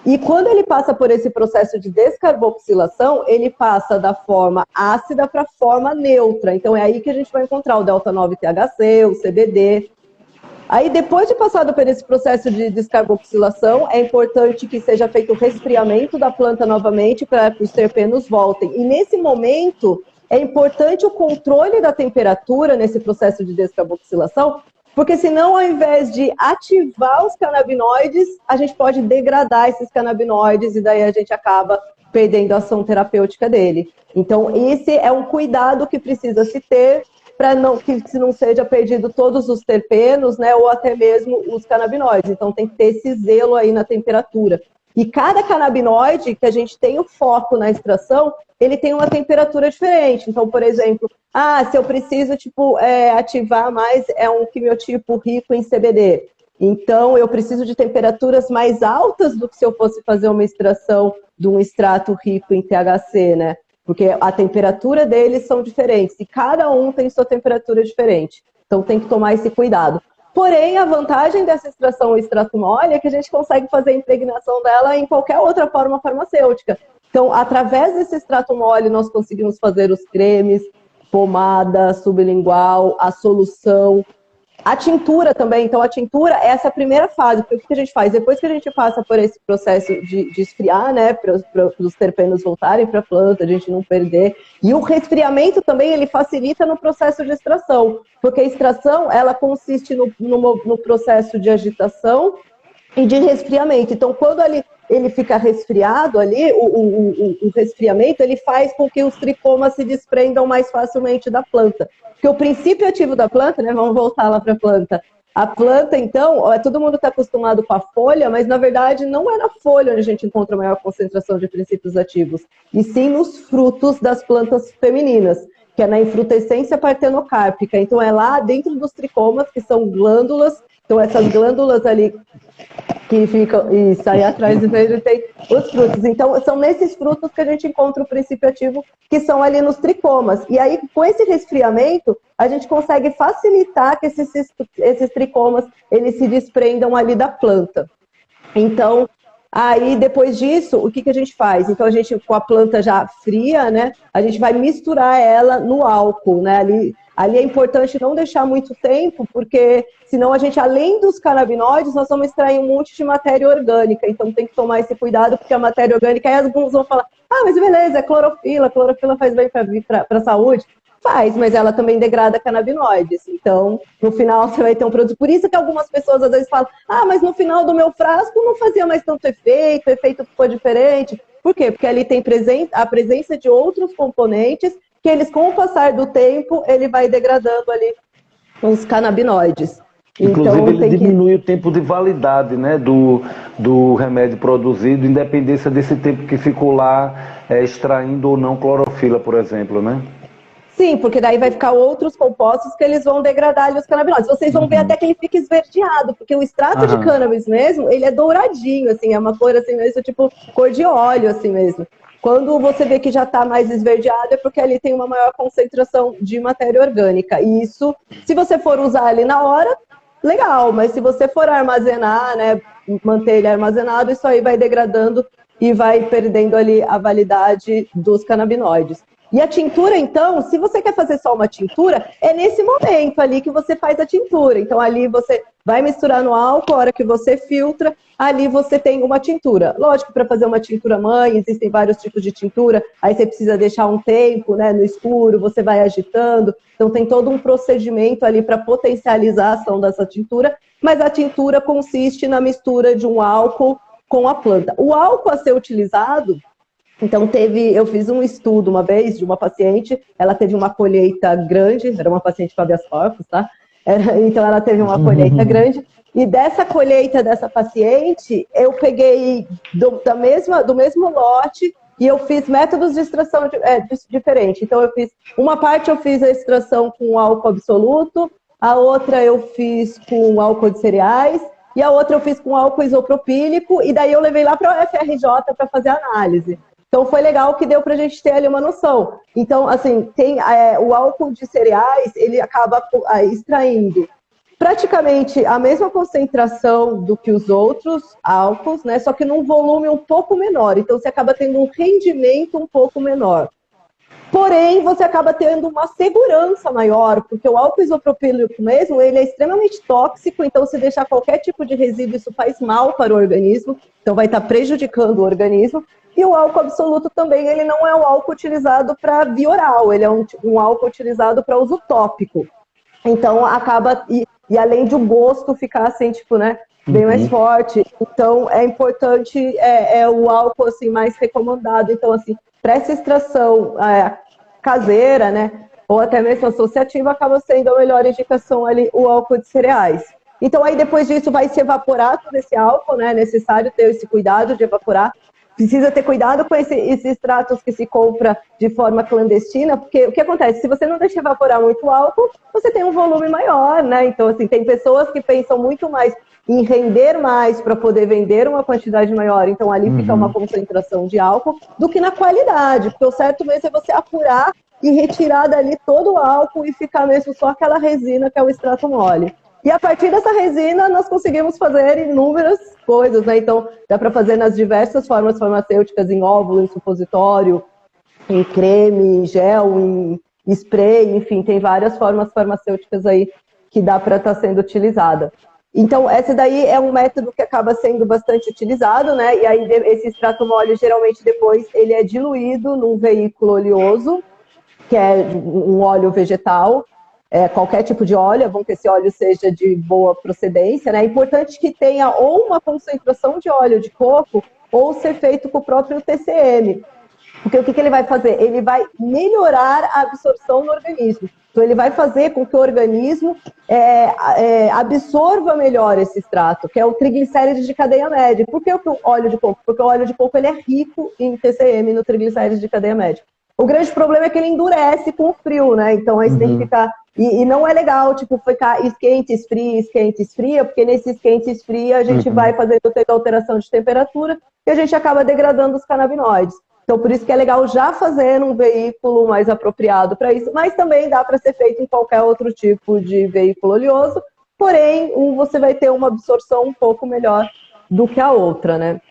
E quando ele passa por esse processo de descarboxilação, ele passa da forma ácida para a forma neutra. Então é aí que a gente vai encontrar o delta-9-THC, o CBD. Aí, depois de passado por esse processo de descarboxilação, é importante que seja feito o resfriamento da planta novamente para que os terpenos voltem. E nesse momento, é importante o controle da temperatura nesse processo de descarboxilação, porque senão, ao invés de ativar os canabinoides, a gente pode degradar esses canabinoides e daí a gente acaba perdendo a ação terapêutica dele. Então, esse é um cuidado que precisa se ter, para que não seja perdido todos os terpenos, né, ou até mesmo os canabinoides. Então tem que ter esse zelo aí na temperatura. E cada canabinoide que a gente tem o foco na extração, ele tem uma temperatura diferente. Então, por exemplo, se eu preciso ativar mais, é um quimiotipo rico em CBD. Então, eu preciso de temperaturas mais altas do que se eu fosse fazer uma extração de um extrato rico em THC, né? Porque a temperatura deles são diferentes e cada um tem sua temperatura diferente. Então tem que tomar esse cuidado. Porém, a vantagem dessa extração extrato mole é que a gente consegue fazer a impregnação dela em qualquer outra forma farmacêutica. Então, através desse extrato mole, nós conseguimos fazer os cremes, pomada sublingual, a solução, a tintura também. Então, a tintura é essa primeira fase. Porque o que a gente faz? Depois que a gente passa por esse processo de esfriar, né, para os terpenos voltarem para a planta, a gente não perder. E o resfriamento também, ele facilita no processo de extração. Porque a extração, ela consiste no processo de agitação e de resfriamento. Então, quando ele fica resfriado ali, o resfriamento, ele faz com que os tricomas se desprendam mais facilmente da planta. Porque o princípio ativo da planta, né, vamos voltar lá para a planta. A planta, então, todo mundo está acostumado com a folha, mas na verdade não é na folha onde a gente encontra a maior concentração de princípios ativos, e sim nos frutos das plantas femininas, que é na infrutescência partenocárpica. Então é lá dentro dos tricomas, que são glândulas Então essas glândulas ali que ficam, isso aí atrás do verde tem os frutos. Então são nesses frutos que a gente encontra o princípio ativo, que são ali nos tricomas. E aí com esse resfriamento, a gente consegue facilitar que esses tricomas eles se desprendam ali da planta. Então, aí depois disso, o que a gente faz? Então a gente, com a planta já fria, né, a gente vai misturar ela no álcool, né, ali é importante não deixar muito tempo, porque senão a gente, além dos canabinoides, nós vamos extrair um monte de matéria orgânica, então tem que tomar esse cuidado, porque a matéria orgânica, aí alguns vão falar, mas beleza, é clorofila faz bem para a saúde. Faz, mas ela também degrada canabinoides. Então, no final você vai ter um produto. Por isso que algumas pessoas às vezes falam, mas no final do meu frasco não fazia mais tanto efeito, o efeito ficou diferente. Por quê? Porque ali tem a presença de outros componentes que eles, com o passar do tempo, ele vai degradando ali os canabinoides. Inclusive, então, ele diminui o tempo de validade, né, do remédio produzido, independência desse tempo que ficou lá extraindo ou não clorofila, por exemplo, né? Sim, porque daí vai ficar outros compostos que eles vão degradar ali os canabinoides. Vocês vão ver até que ele fica esverdeado, porque o extrato de cannabis mesmo, ele é douradinho, assim, é uma cor assim mesmo, tipo cor de óleo, assim mesmo. Quando você vê que já está mais esverdeado, é porque ali tem uma maior concentração de matéria orgânica. E isso, se você for usar ali na hora, legal, mas se você for armazenar, né, manter ele armazenado, isso aí vai degradando e vai perdendo ali a validade dos canabinoides. E a tintura, então, se você quer fazer só uma tintura, é nesse momento ali que você faz a tintura. Então, ali você vai misturar no álcool, a hora que você filtra, ali você tem uma tintura. Lógico, para fazer uma tintura mãe, existem vários tipos de tintura, aí você precisa deixar um tempo, né, no escuro, você vai agitando. Então, tem todo um procedimento ali para potencializar a ação dessa tintura, mas a tintura consiste na mistura de um álcool com a planta. O álcool a ser utilizado... Então, eu fiz um estudo uma vez de uma paciente, ela teve uma colheita grande, era uma paciente com habeas corpus, tá? Então, ela teve uma colheita grande, e dessa colheita dessa paciente, eu peguei do mesmo lote, e eu fiz métodos de extração diferentes. Então, uma parte eu fiz a extração com álcool absoluto, a outra eu fiz com álcool de cereais, e a outra eu fiz com álcool isopropílico, e daí eu levei lá para o UFRJ para fazer a análise. Então, foi legal que deu para a gente ter ali uma noção. Então, assim, tem o álcool de cereais, ele acaba extraindo praticamente a mesma concentração do que os outros álcools, né? Só que num volume um pouco menor. Então, você acaba tendo um rendimento um pouco menor. Porém, você acaba tendo uma segurança maior, porque o álcool isopropílico mesmo, ele é extremamente tóxico, então se deixar qualquer tipo de resíduo, isso faz mal para o organismo, então vai estar prejudicando o organismo. E o álcool absoluto também, ele não é um álcool utilizado para via oral, ele é um álcool utilizado para uso tópico. Então, acaba... E além de o gosto ficar assim, tipo, né, bem mais forte. Então, é importante, o álcool, assim, mais recomendado. Então, assim, para essa extração caseira, né, ou até mesmo associativa, acaba sendo a melhor indicação ali o álcool de cereais. Então, aí depois disso vai se evaporar todo esse álcool, né, é necessário ter esse cuidado de evaporar. Precisa ter cuidado com esses extratos que se compra de forma clandestina, porque o que acontece? Se você não deixa evaporar muito álcool, você tem um volume maior, né? Então, assim, tem pessoas que pensam muito mais em render mais para poder vender uma quantidade maior, então ali fica uma concentração de álcool, do que na qualidade, porque o certo mesmo é você apurar e retirar dali todo o álcool e ficar mesmo só aquela resina que é o extrato mole. E a partir dessa resina, nós conseguimos fazer inúmeras coisas, né? Então, dá para fazer nas diversas formas farmacêuticas, em óvulo, em supositório, em creme, em gel, em spray, enfim, tem várias formas farmacêuticas aí que dá para estar sendo utilizada. Então, esse daí é um método que acaba sendo bastante utilizado, né? E aí, esse extrato mole, geralmente, depois, ele é diluído num veículo oleoso, que é um óleo vegetal, qualquer tipo de óleo, é bom que esse óleo seja de boa procedência, né? É importante que tenha ou uma concentração de óleo de coco ou ser feito com o próprio TCM. Porque o que ele vai fazer? Ele vai melhorar a absorção no organismo. Então, ele vai fazer com que o organismo absorva melhor esse extrato, que é o triglicérides de cadeia média. Por que o óleo de coco? Porque o óleo de coco ele é rico em TCM, no triglicérides de cadeia média. O grande problema é que ele endurece com o frio, né? Então aí você tem que ficar... E não é legal, tipo, ficar esquente, esfria, porque nesse esquente e esfria a gente vai fazendo toda alteração de temperatura e a gente acaba degradando os canabinoides. Então, por isso que é legal já fazer um veículo mais apropriado para isso, mas também dá para ser feito em qualquer outro tipo de veículo oleoso, porém, você vai ter uma absorção um pouco melhor do que a outra, né?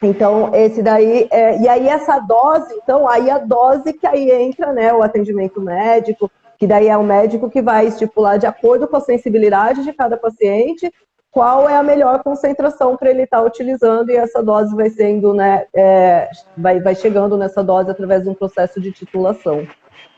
Então, esse daí, e aí essa dose, então, aí a dose que aí entra, né, o atendimento médico, que daí é o médico que vai estipular de acordo com a sensibilidade de cada paciente, qual é a melhor concentração para ele estar utilizando, e essa dose vai sendo, né, vai chegando nessa dose através de um processo de titulação.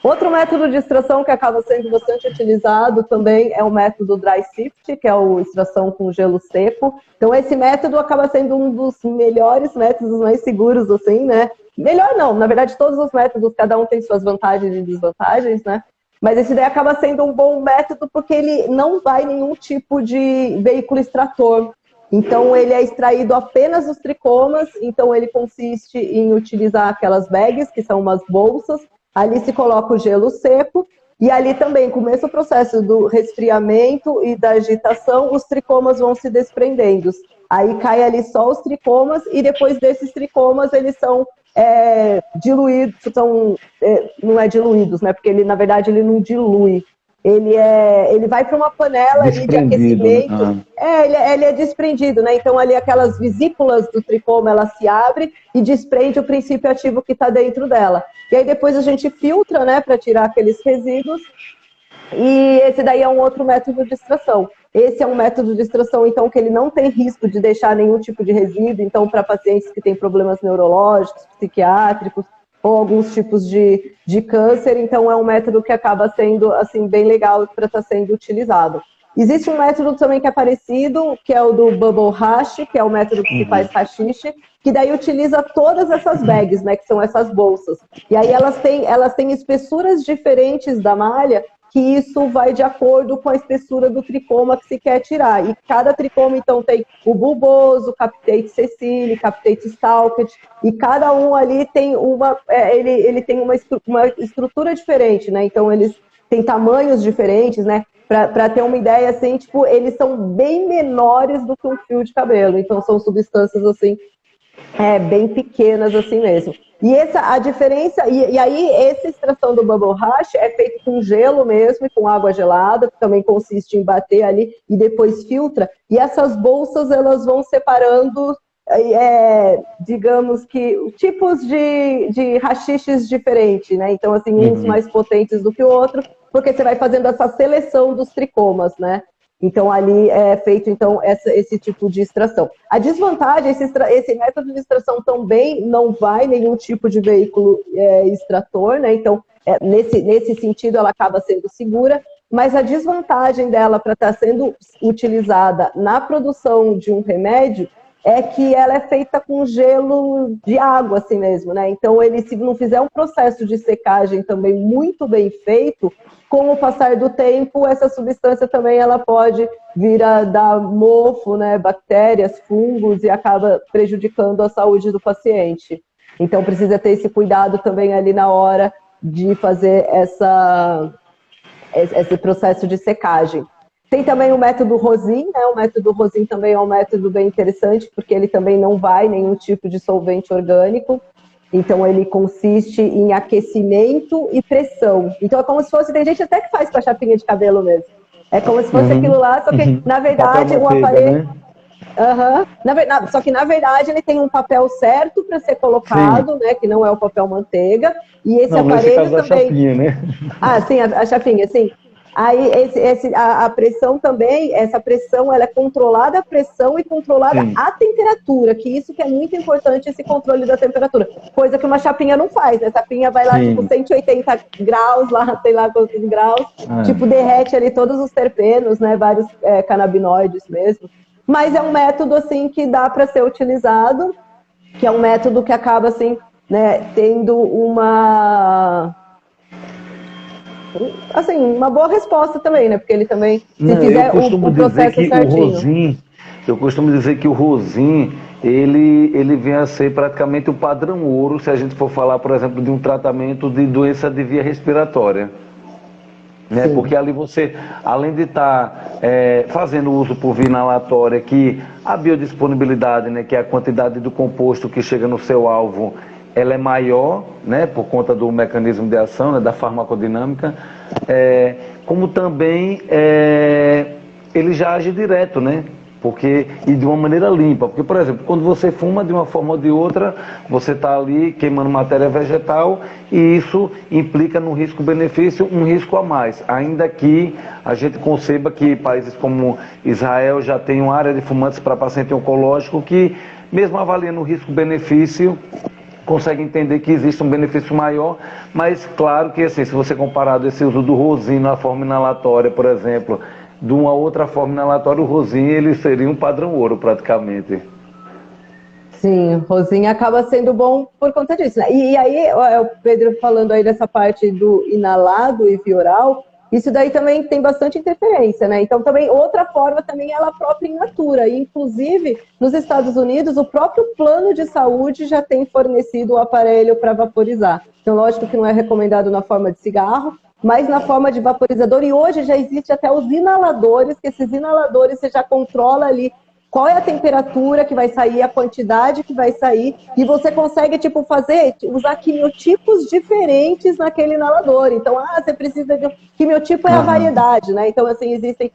Outro método de extração que acaba sendo bastante utilizado também é o método dry sift, que é a extração com gelo seco. Então, esse método acaba sendo um dos melhores métodos, mais seguros, assim, né? Melhor não, na verdade, todos os métodos, cada um tem suas vantagens e desvantagens, né? Mas esse daí acaba sendo um bom método porque ele não vai nenhum tipo de veículo extrator. Então, ele é extraído apenas dos tricomas, então ele consiste em utilizar aquelas bags, que são umas bolsas. Ali se coloca o gelo seco e ali também começa o processo do resfriamento e da agitação, os tricomas vão se desprendendo. Aí cai ali só os tricomas e depois desses tricomas eles são diluídos, não é diluídos, né? Porque ele, na verdade, ele não dilui. Ele vai para uma panela ali de aquecimento. Né? Ele é desprendido, né? Então, ali aquelas vesículas do tricoma, ela se abre e desprende o princípio ativo que está dentro dela. E aí depois a gente filtra, né, para tirar aqueles resíduos. E esse daí é um outro método de extração. Esse é um método de extração, então, que ele não tem risco de deixar nenhum tipo de resíduo. Então, para pacientes que têm problemas neurológicos, psiquiátricos, ou alguns tipos de câncer, então é um método que acaba sendo, assim, bem legal para estar sendo utilizado. Existe um método também que é parecido, que é o do bubble hash, que é o método que se faz haxixe, que daí utiliza todas essas bags, né, que são essas bolsas. E aí elas têm espessuras diferentes da malha, que isso vai de acordo com a espessura do tricoma que se quer tirar. E cada tricoma, então, tem o bulboso, captate sessile, captate stalked, e cada um ali tem ele tem uma estrutura diferente, né? Então, eles têm tamanhos diferentes, né? Para ter uma ideia, assim, tipo, eles são bem menores do que um fio de cabelo. Então, são substâncias, assim, bem pequenas, assim mesmo. E a diferença, e aí essa extração do bubble hash é feita com gelo mesmo e com água gelada, que também consiste em bater ali e depois filtra. E essas bolsas, elas vão separando, digamos que, tipos de haxiches diferentes, né? Então, assim, uns mais potentes do que o outro, porque você vai fazendo essa seleção dos tricomas, né? Então, ali é feito, então, esse tipo de extração. A desvantagem, esse método de extração também não vai nenhum tipo de veículo extrator, né? Então, nesse sentido, ela acaba sendo segura, mas a desvantagem dela para estar sendo utilizada na produção de um remédio é que ela é feita com gelo de água, assim mesmo, né? Então, se não fizer um processo de secagem também muito bem feito, com o passar do tempo, essa substância também ela pode vir a dar mofo, né, bactérias, fungos, e acaba prejudicando a saúde do paciente. Então, precisa ter esse cuidado também ali na hora de fazer esse processo de secagem. Tem também o método Rosin, né? O método Rosin também é um método bem interessante, porque ele também não vai nenhum tipo de solvente orgânico. Então, ele consiste em aquecimento e pressão. Então, é como se fosse... Tem gente até que faz com a chapinha de cabelo mesmo. É como se fosse aquilo lá, só que, na verdade, o aparelho... Né? Só que, na verdade, ele tem um papel certo para ser colocado, né? Que não é o papel manteiga. E esse aparelho caso, também... a chapinha, né? Ah, sim, a chapinha, sim. Aí, a pressão também, essa pressão, ela é controlada a pressão e controlada a temperatura, que isso que é muito importante, esse controle da temperatura. Coisa que uma chapinha não faz, né? A chapinha vai lá, tipo, 180 graus, lá, sei lá quantos graus, tipo, derrete ali todos os terpenos, né? Vários canabinoides mesmo. Mas é um método, assim, que dá para ser utilizado, que é um método que acaba, assim, né, tendo uma boa resposta também, né? Porque ele também, se fizer o processo certinho. Eu costumo dizer que o rosin, ele vem a ser praticamente o padrão ouro, se a gente for falar, por exemplo, de um tratamento de doença de via respiratória. Né? Porque ali você, além de estar fazendo uso por via inalatória, que a biodisponibilidade, né, que é a quantidade do composto que chega no seu alvo, ela é maior, né, por conta do mecanismo de ação, né, da farmacodinâmica, como também ele já age direto, né? E de uma maneira limpa, porque, por exemplo, quando você fuma de uma forma ou de outra, você está ali queimando matéria vegetal e isso implica no risco-benefício, um risco a mais, ainda que a gente conceba que países como Israel já tem uma área de fumantes para paciente oncológico que, mesmo avaliando o risco-benefício, consegue entender que existe um benefício maior, mas claro que assim, se você comparar esse uso do rosin na forma inalatória, por exemplo, de uma outra forma inalatória, o rosin ele seria um padrão ouro praticamente. Sim, rosin acaba sendo bom por conta disso, né? E aí, o Pedro falando aí dessa parte do inalado e via oral, isso daí também tem bastante interferência, né? Então, também, outra forma também é ela própria in natura. E, inclusive, nos Estados Unidos, o próprio plano de saúde já tem fornecido o aparelho para vaporizar. Então, lógico que não é recomendado na forma de cigarro, mas na forma de vaporizador. E hoje já existe até os inaladores, que esses inaladores você já controla ali qual é a temperatura que vai sair, a quantidade que vai sair, e você consegue, tipo, usar quimiotipos diferentes naquele inalador. Então, você precisa de... Quimiotipo é a variedade, né? Então, assim, existem...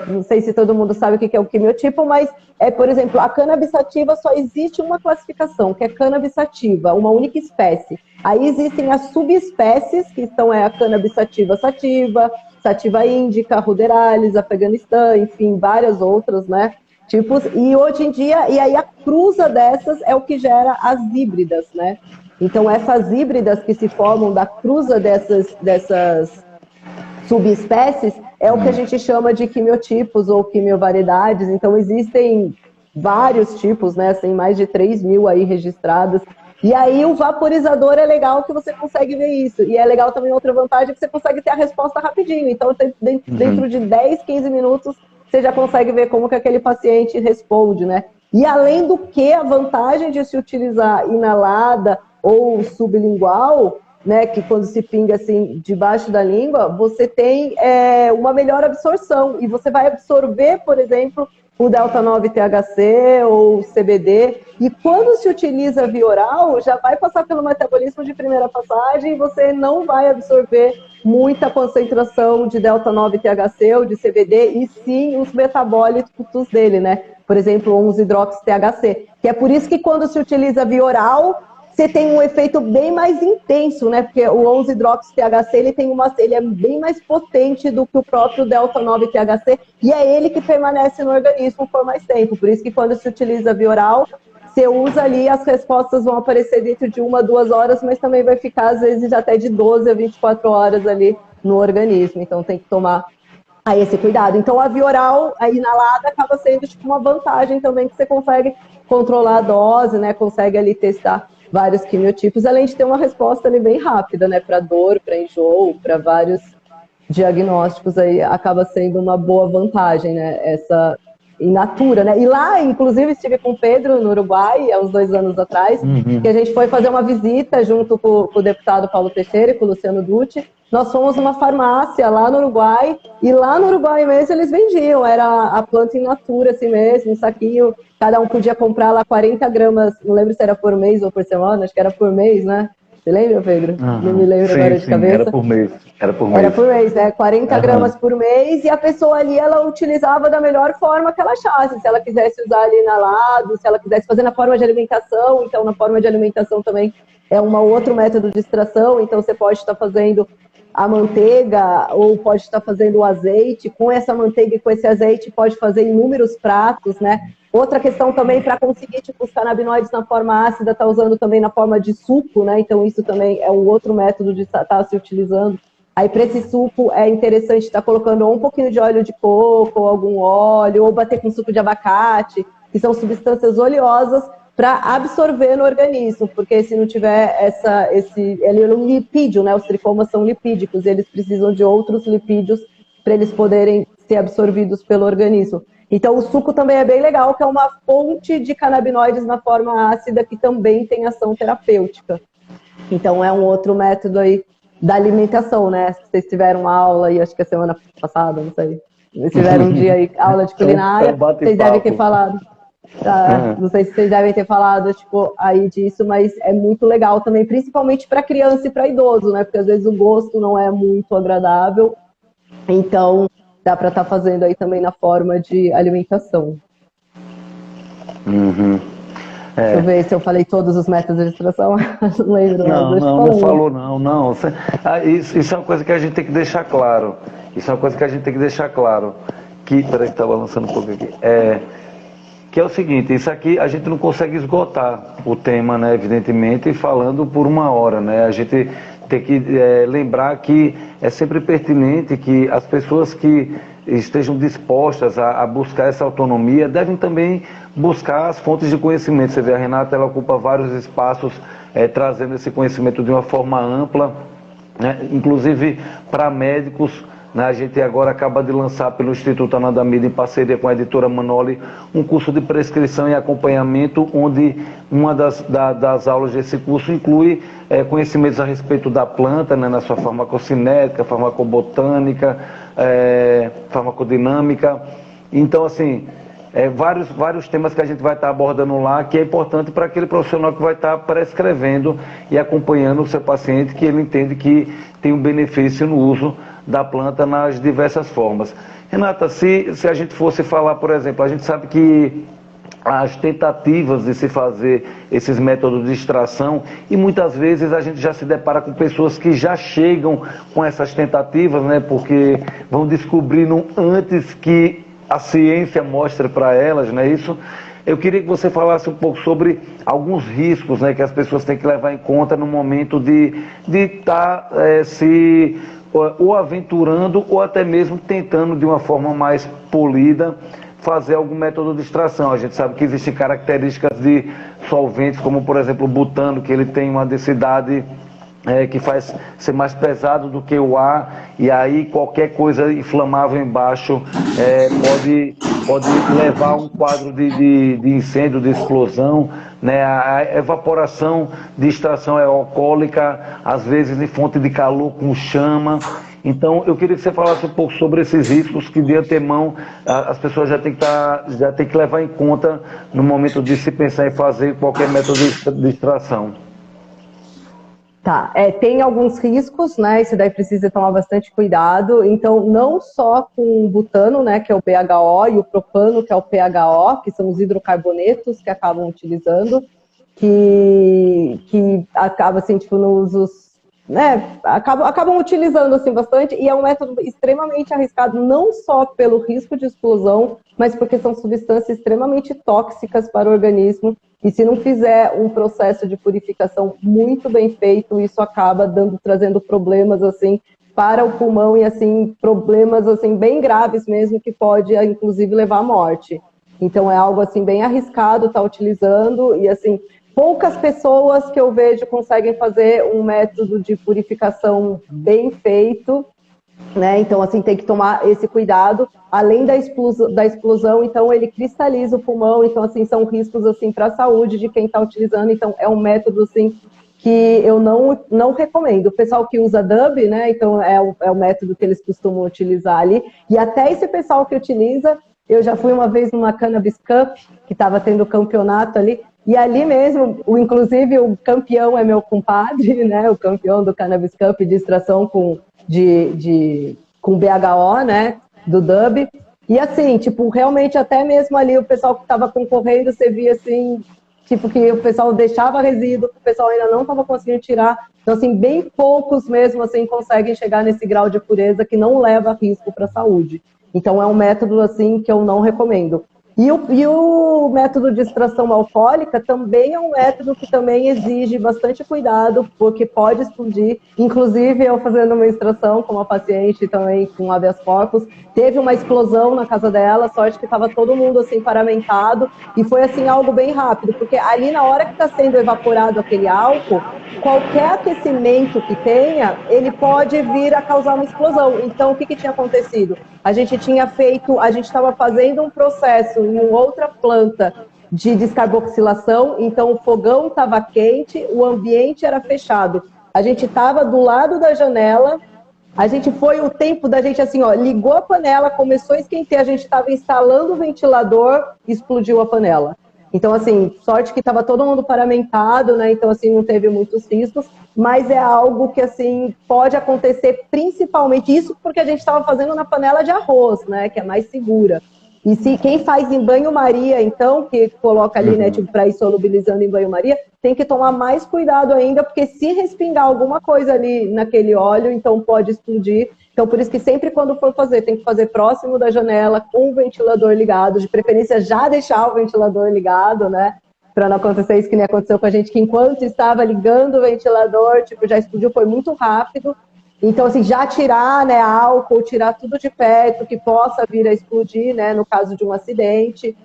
não sei se todo mundo sabe o que é o quimiotipo, mas, por exemplo, a cannabis sativa só existe uma classificação, que é cannabis sativa, uma única espécie. Aí existem as subespécies, que são a cannabis sativa sativa, sativa índica, ruderalis, Afeganistã, enfim, várias outras, né? Tipos, e hoje em dia, e aí a cruza dessas é o que gera as híbridas, né? Então, essas híbridas que se formam da cruza dessas subespécies é o que a gente chama de quimiotipos ou quimiovariedades. Então, existem vários tipos, né? Tem mais de 3 mil aí registrados. E aí, o vaporizador é legal que você consegue ver isso. E é legal também outra vantagem que você consegue ter a resposta rapidinho. Então, dentro de 10, 15 minutos, você já consegue ver como que aquele paciente responde, né? E além do que, a vantagem de se utilizar inalada ou sublingual, né, que quando se pinga assim debaixo da língua, você tem uma melhor absorção e você vai absorver, por exemplo, o delta-9-THC ou CBD, e quando se utiliza via oral, já vai passar pelo metabolismo de primeira passagem e você não vai absorver muita concentração de delta-9-THC ou de CBD, e sim os metabólitos dele, né? Por exemplo, 11-hidroxi-THC, que é por isso que quando se utiliza via oral, você tem um efeito bem mais intenso, né? Porque o 11-hidroxi-THC ele é bem mais potente do que o próprio delta-9-THC, e é ele que permanece no organismo por mais tempo. Por isso que quando se utiliza via oral, você usa ali, as respostas vão aparecer dentro de 1 a 2 horas, mas também vai ficar, às vezes, até de 12 a 24 horas ali no organismo. Então tem que tomar aí esse cuidado. Então a via oral, a inalada, acaba sendo tipo uma vantagem também, que você consegue controlar a dose, né? Consegue ali testar vários quimiotipos, além de ter uma resposta ali bem rápida, né? Para dor, para enjoo, para vários diagnósticos, aí acaba sendo uma boa vantagem, né? Essa in natura, né? E lá, inclusive, estive com o Pedro no Uruguai, há uns 2 anos atrás, que a gente foi fazer uma visita junto com o deputado Paulo Teixeira e com o Luciano Dutti. Nós fomos numa farmácia lá no Uruguai, e lá no Uruguai mesmo eles vendiam, era a planta in natura assim mesmo, um saquinho, cada um podia comprar lá 40 gramas, não lembro se era por mês ou por semana, acho que era por mês, né? Você lembra, Pedro? Não me lembro agora de cabeça. Era por mês. Era por mês, né? 40 gramas por mês, e a pessoa ali, ela utilizava da melhor forma que ela achasse. Se ela quisesse usar ali inalado, se ela quisesse fazer na forma de alimentação, então na forma de alimentação também é um outro método de extração, então você pode estar fazendo a manteiga ou pode estar fazendo o azeite. Com essa manteiga e com esse azeite pode fazer inúmeros pratos, né? Outra questão também, para conseguir tipo, os canabinoides na forma ácida, está usando também na forma de suco, né? Então isso também é um outro método de estar se utilizando. Aí para esse suco é interessante estar colocando ou um pouquinho de óleo de coco, ou algum óleo, ou bater com suco de abacate, que são substâncias oleosas para absorver no organismo, porque se não tiver ele é um lipídio, né? Os tricomas são lipídicos, e eles precisam de outros lipídios para eles poderem ser absorvidos pelo organismo. Então, o suco também é bem legal, que é uma fonte de canabinoides na forma ácida que também tem ação terapêutica. Então, é um outro método aí da alimentação, né? Vocês tiveram aula, e acho que a semana passada, não sei, vocês tiveram um dia aí, aula de culinária, vocês devem ter falado, não sei se vocês devem ter falado, tipo, aí disso, mas é muito legal também, principalmente para criança e para idoso, né? Porque às vezes o gosto não é muito agradável, então dá para estar fazendo aí também na forma de alimentação. Deixa eu ver se eu falei todos os métodos de extração. Não lembro. Não falou não. Isso é uma coisa que a gente tem que deixar claro. Peraí que tá balançando um pouco aqui. Que é o seguinte, isso aqui a gente não consegue esgotar o tema, né, evidentemente, falando por uma hora, né? A gente tem que lembrar que é sempre pertinente que as pessoas que estejam dispostas a buscar essa autonomia devem também buscar as fontes de conhecimento. Você vê, a Renata, ela ocupa vários espaços trazendo esse conhecimento de uma forma ampla, né? Inclusive para médicos, né? A gente agora acaba de lançar pelo Instituto Anandamida, em parceria com a editora Manoli, um curso de prescrição e acompanhamento, onde uma das aulas desse curso inclui conhecimentos a respeito da planta, né? Na sua farmacocinética, farmacobotânica, farmacodinâmica. Então, assim, vários temas que a gente vai estar abordando lá, que é importante para aquele profissional que vai estar prescrevendo e acompanhando o seu paciente, que ele entende que tem um benefício no uso da planta nas diversas formas. Renata, se a gente fosse falar, por exemplo, a gente sabe que as tentativas de se fazer esses métodos de extração, e muitas vezes a gente já se depara com pessoas que já chegam com essas tentativas, né, porque vão descobrindo antes que a ciência mostre para elas, não é isso? Eu queria que você falasse um pouco sobre alguns riscos, né, que as pessoas têm que levar em conta no momento de estar se ou aventurando ou até mesmo tentando de uma forma mais polida fazer algum método de extração. A gente sabe que existem características de solventes, como por exemplo o butano, que ele tem uma densidade que faz ser mais pesado do que o ar, e aí qualquer coisa inflamável embaixo pode levar a um quadro de incêndio, de explosão, né? A evaporação de extração é alcoólica, às vezes em fonte de calor com chama. Então, eu queria que você falasse um pouco sobre esses riscos que, de antemão, as pessoas já têm que levar em conta no momento de se pensar em fazer qualquer método de extração. Tá, tem alguns riscos, né? Isso daí precisa tomar bastante cuidado. Então, não só com o butano, né, que é o BHO, e o propano, que é o PHO, que são os hidrocarbonetos que acabam utilizando, que acaba assim, tipo, nos usos, né, acabam utilizando assim bastante, e é um método extremamente arriscado, não só pelo risco de explosão, mas porque são substâncias extremamente tóxicas para o organismo, e se não fizer um processo de purificação muito bem feito, isso acaba trazendo problemas assim para o pulmão, e assim problemas assim bem graves mesmo, que pode inclusive levar à morte. Então é algo assim bem arriscado estar utilizando, e assim poucas pessoas que eu vejo conseguem fazer um método de purificação bem feito, né? Então, assim, tem que tomar esse cuidado. Além da explosão, então, ele cristaliza o pulmão. Então, assim, são riscos, assim, para a saúde de quem está utilizando. Então, é um método, assim, que eu não recomendo. O pessoal que usa Dub, né? Então, é o método que eles costumam utilizar ali. E até esse pessoal que utiliza, eu já fui uma vez numa Cannabis Cup, que estava tendo campeonato ali, e ali mesmo, inclusive o campeão é meu compadre, né? O campeão do Cannabis Cup de extração com BHO, né? Do Dub. E assim, tipo, realmente até mesmo ali o pessoal que estava concorrendo, você via assim, tipo, que o pessoal deixava resíduo, que o pessoal ainda não estava conseguindo tirar. Então, assim, bem poucos mesmo assim conseguem chegar nesse grau de pureza que não leva risco para a saúde. Então, é um método assim que eu não recomendo. E o método de extração alcoólica também é um método que também exige bastante cuidado, porque pode explodir. Inclusive, eu fazendo uma extração com uma paciente também com habeas corpus, teve uma explosão na casa dela, sorte que estava todo mundo assim paramentado, e foi assim algo bem rápido, porque ali na hora que está sendo evaporado aquele álcool, qualquer aquecimento que tenha, ele pode vir a causar uma explosão. Então, o que tinha acontecido? A gente estava fazendo um processo em outra planta de descarboxilação, então o fogão estava quente, o ambiente era fechado. A gente estava do lado da janela, foi o tempo da gente assim, ó, ligou a panela, começou a esquentar, a gente estava instalando o ventilador, explodiu a panela. Então, assim, sorte que estava todo mundo paramentado, né? Então, assim, não teve muitos riscos, mas é algo que, assim, pode acontecer principalmente isso porque a gente estava fazendo na panela de arroz, né? Que é mais segura. E se quem faz em banho-maria, então, que coloca ali, né, tipo, para ir solubilizando em banho-maria, tem que tomar mais cuidado ainda, porque se respingar alguma coisa ali naquele óleo, então pode explodir. Então, por isso que sempre quando for fazer, tem que fazer próximo da janela, com o ventilador ligado, de preferência já deixar o ventilador ligado, né? Para não acontecer isso que nem aconteceu com a gente, que enquanto estava ligando o ventilador, tipo, já explodiu, foi muito rápido. Então, assim, já tirar, né, álcool, tirar tudo de perto que possa vir a explodir, né, no caso de um acidente.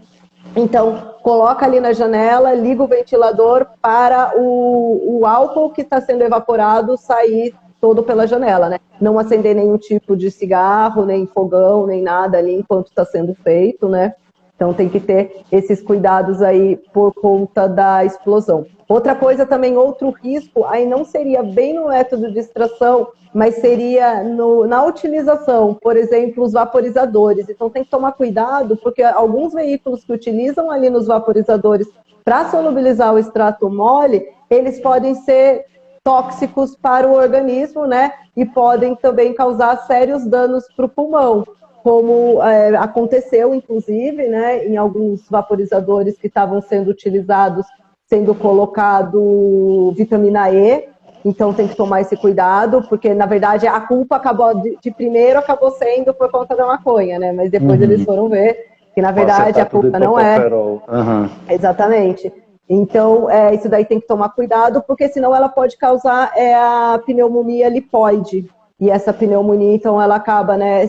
Então, coloca ali na janela, liga o ventilador para o álcool que está sendo evaporado sair todo pela janela, né? Não acender nenhum tipo de cigarro, nem fogão, nem nada ali enquanto está sendo feito, né? Então tem que ter esses cuidados aí por conta da explosão. Outra coisa também, outro risco, aí não seria bem no método de extração, mas seria na utilização, por exemplo, os vaporizadores. Então tem que tomar cuidado, porque alguns veículos que utilizam ali nos vaporizadores para solubilizar o extrato mole, eles podem ser tóxicos para o organismo, né? E podem também causar sérios danos para o pulmão, como aconteceu, inclusive, né, em alguns vaporizadores que estavam sendo utilizados, sendo colocado vitamina E. Então tem que tomar esse cuidado, porque na verdade a culpa acabou de primeiro acabou sendo por conta da maconha, né? Mas depois eles foram ver que na verdade a culpa não é. Exatamente. Então isso daí tem que tomar cuidado, porque senão ela pode causar a pneumonia lipoide. E essa pneumonia, então, ela acaba, né,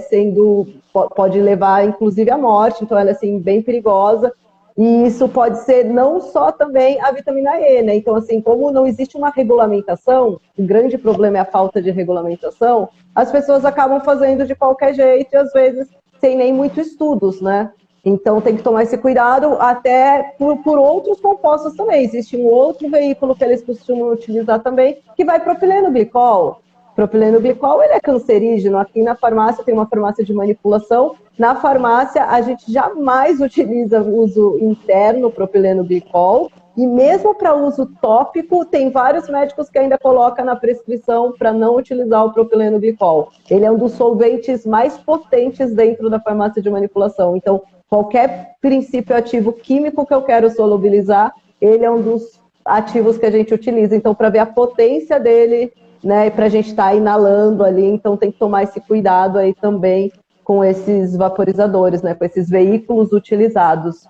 pode levar, inclusive, à morte. Então, ela é, assim, bem perigosa. E isso pode ser não só também a vitamina E, né? Então, assim, como não existe uma regulamentação, o grande problema é a falta de regulamentação, as pessoas acabam fazendo de qualquer jeito e, às vezes, sem nem muitos estudos, né? Então, tem que tomar esse cuidado até por outros compostos também. Existe um outro veículo que eles costumam utilizar também, que vai propileno glicol. Propileno glicol, ele é cancerígeno. Aqui na farmácia, tem uma farmácia de manipulação. Na farmácia, a gente jamais utiliza o uso interno propileno glicol. E mesmo para uso tópico, tem vários médicos que ainda colocam na prescrição para não utilizar o propileno glicol. Ele é um dos solventes mais potentes dentro da farmácia de manipulação. Então, qualquer princípio ativo químico que eu quero solubilizar, ele é um dos ativos que a gente utiliza. Então, para ver a potência dele, né, para a gente estar inalando ali, então tem que tomar esse cuidado aí também com esses vaporizadores, né, com esses veículos utilizados.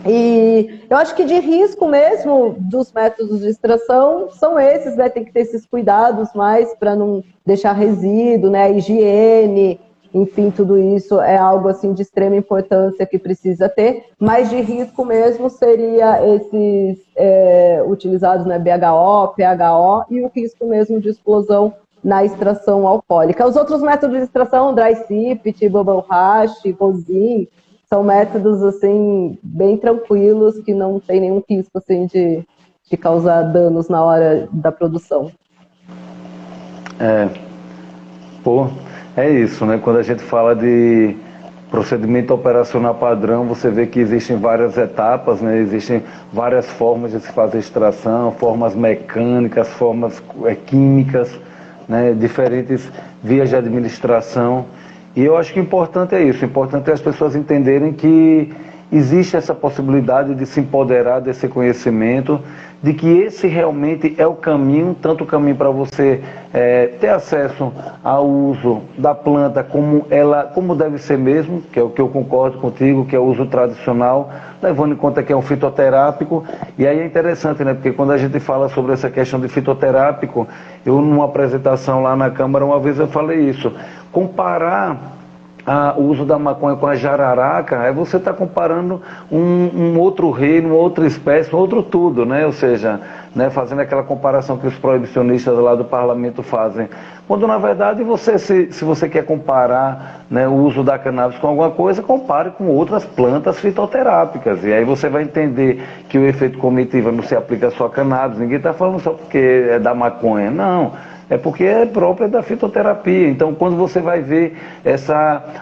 E eu acho que de risco mesmo dos métodos de extração são esses, né, tem que ter esses cuidados mais para não deixar resíduo, né, higiene, enfim, tudo isso é algo assim de extrema importância que precisa ter, mas de risco mesmo seria esses utilizados, né, BHO, PHO e o risco mesmo de explosão na extração alcoólica. Os outros métodos de extração, dry sipping, bubble hash, rosin, são métodos assim bem tranquilos que não tem nenhum risco assim de causar danos na hora da produção. É isso, né? Quando a gente fala de procedimento operacional padrão, você vê que existem várias etapas, né? Existem várias formas de se fazer extração, formas mecânicas, formas químicas, né? Diferentes vias de administração. E eu acho que o importante é isso, o importante é as pessoas entenderem que existe essa possibilidade de se empoderar desse conhecimento, de que esse realmente é o caminho, tanto o caminho para você ter acesso ao uso da planta como deve ser mesmo, que é o que eu concordo contigo, que é o uso tradicional, levando em conta que é um fitoterápico. E aí é interessante, né? Porque quando a gente fala sobre essa questão de fitoterápico, eu numa apresentação lá na Câmara, uma vez eu falei isso, comparar o uso da maconha com a jararaca, aí você está comparando um outro reino, uma outra espécie, um outro tudo, né? Ou seja, né, fazendo aquela comparação que os proibicionistas lá do parlamento fazem. Quando, na verdade, se você quer comparar, né, o uso da cannabis com alguma coisa, compare com outras plantas fitoterápicas. E aí você vai entender que o efeito comitiva não se aplica só a cannabis. Ninguém está falando só porque é da maconha. Não. É porque é própria da fitoterapia. Então, quando você vai ver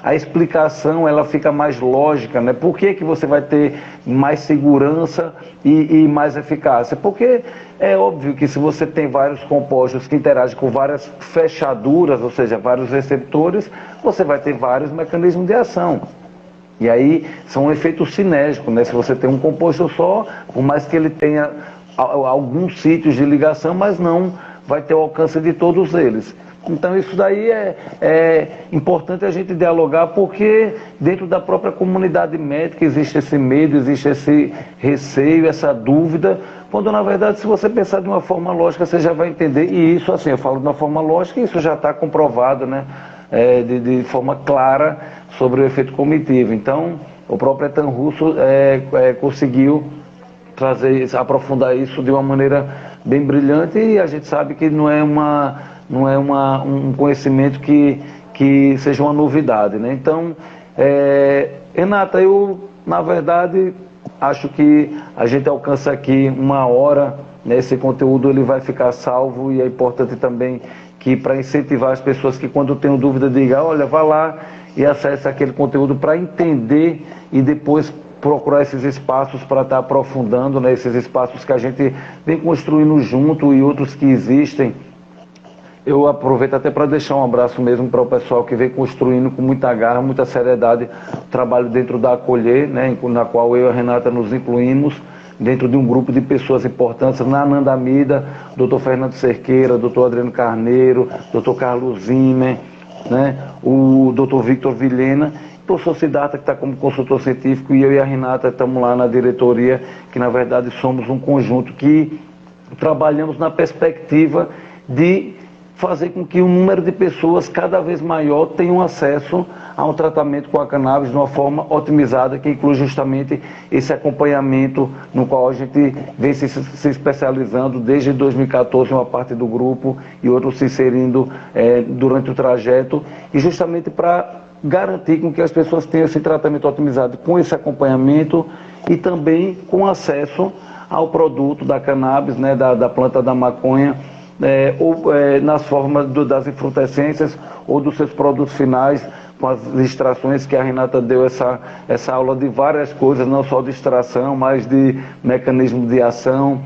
a explicação, ela fica mais lógica, né? Por que você vai ter mais segurança e mais eficácia? Porque é óbvio que se você tem vários compostos que interagem com várias fechaduras, ou seja, vários receptores, você vai ter vários mecanismos de ação. E aí são um efeito sinérgico, né? Se você tem um composto só, por mais que ele tenha alguns sítios de ligação, mas não vai ter o alcance de todos eles. Então isso daí é importante a gente dialogar, porque dentro da própria comunidade médica existe esse medo, existe esse receio, essa dúvida, quando na verdade se você pensar de uma forma lógica você já vai entender, e isso assim, eu falo de uma forma lógica, isso já está comprovado, né, de forma clara sobre o efeito cognitivo. Então o próprio Ethan Russo conseguiu aprofundar isso de uma maneira bem brilhante, e a gente sabe que não é um conhecimento que seja uma novidade, né? Então, Renata, eu na verdade acho que a gente alcança aqui 1 hora, né? Esse conteúdo ele vai ficar salvo, e é importante também que, para incentivar as pessoas que quando tenham dúvida digam, olha, vá lá e acesse aquele conteúdo para entender e depois procurar esses espaços para estar aprofundando, né, esses espaços que a gente vem construindo junto e outros que existem. Eu aproveito até para deixar um abraço mesmo para o pessoal que vem construindo com muita garra, muita seriedade, o trabalho dentro da Acolher, né, na qual eu e a Renata nos incluímos, dentro de um grupo de pessoas importantes, na Nandamida, Dr. Fernando Cerqueira, Dr. Adriano Carneiro, Dr. Carlos Zimmer, né, o Dr. Victor Vilhena, o professor Siddhartha, que está como consultor científico, e eu e a Renata estamos lá na diretoria, que na verdade somos um conjunto que trabalhamos na perspectiva de fazer com que um número de pessoas cada vez maior tenham acesso a um tratamento com a cannabis de uma forma otimizada, que inclui justamente esse acompanhamento no qual a gente vem se especializando desde 2014, uma parte do grupo e outros se inserindo durante o trajeto, e justamente para garantir com que as pessoas tenham esse tratamento otimizado com esse acompanhamento e também com acesso ao produto da cannabis, né, da planta da maconha, nas formas das infrutescências ou dos seus produtos finais, com as extrações que a Renata deu essa aula de várias coisas, não só de extração, mas de mecanismo de ação,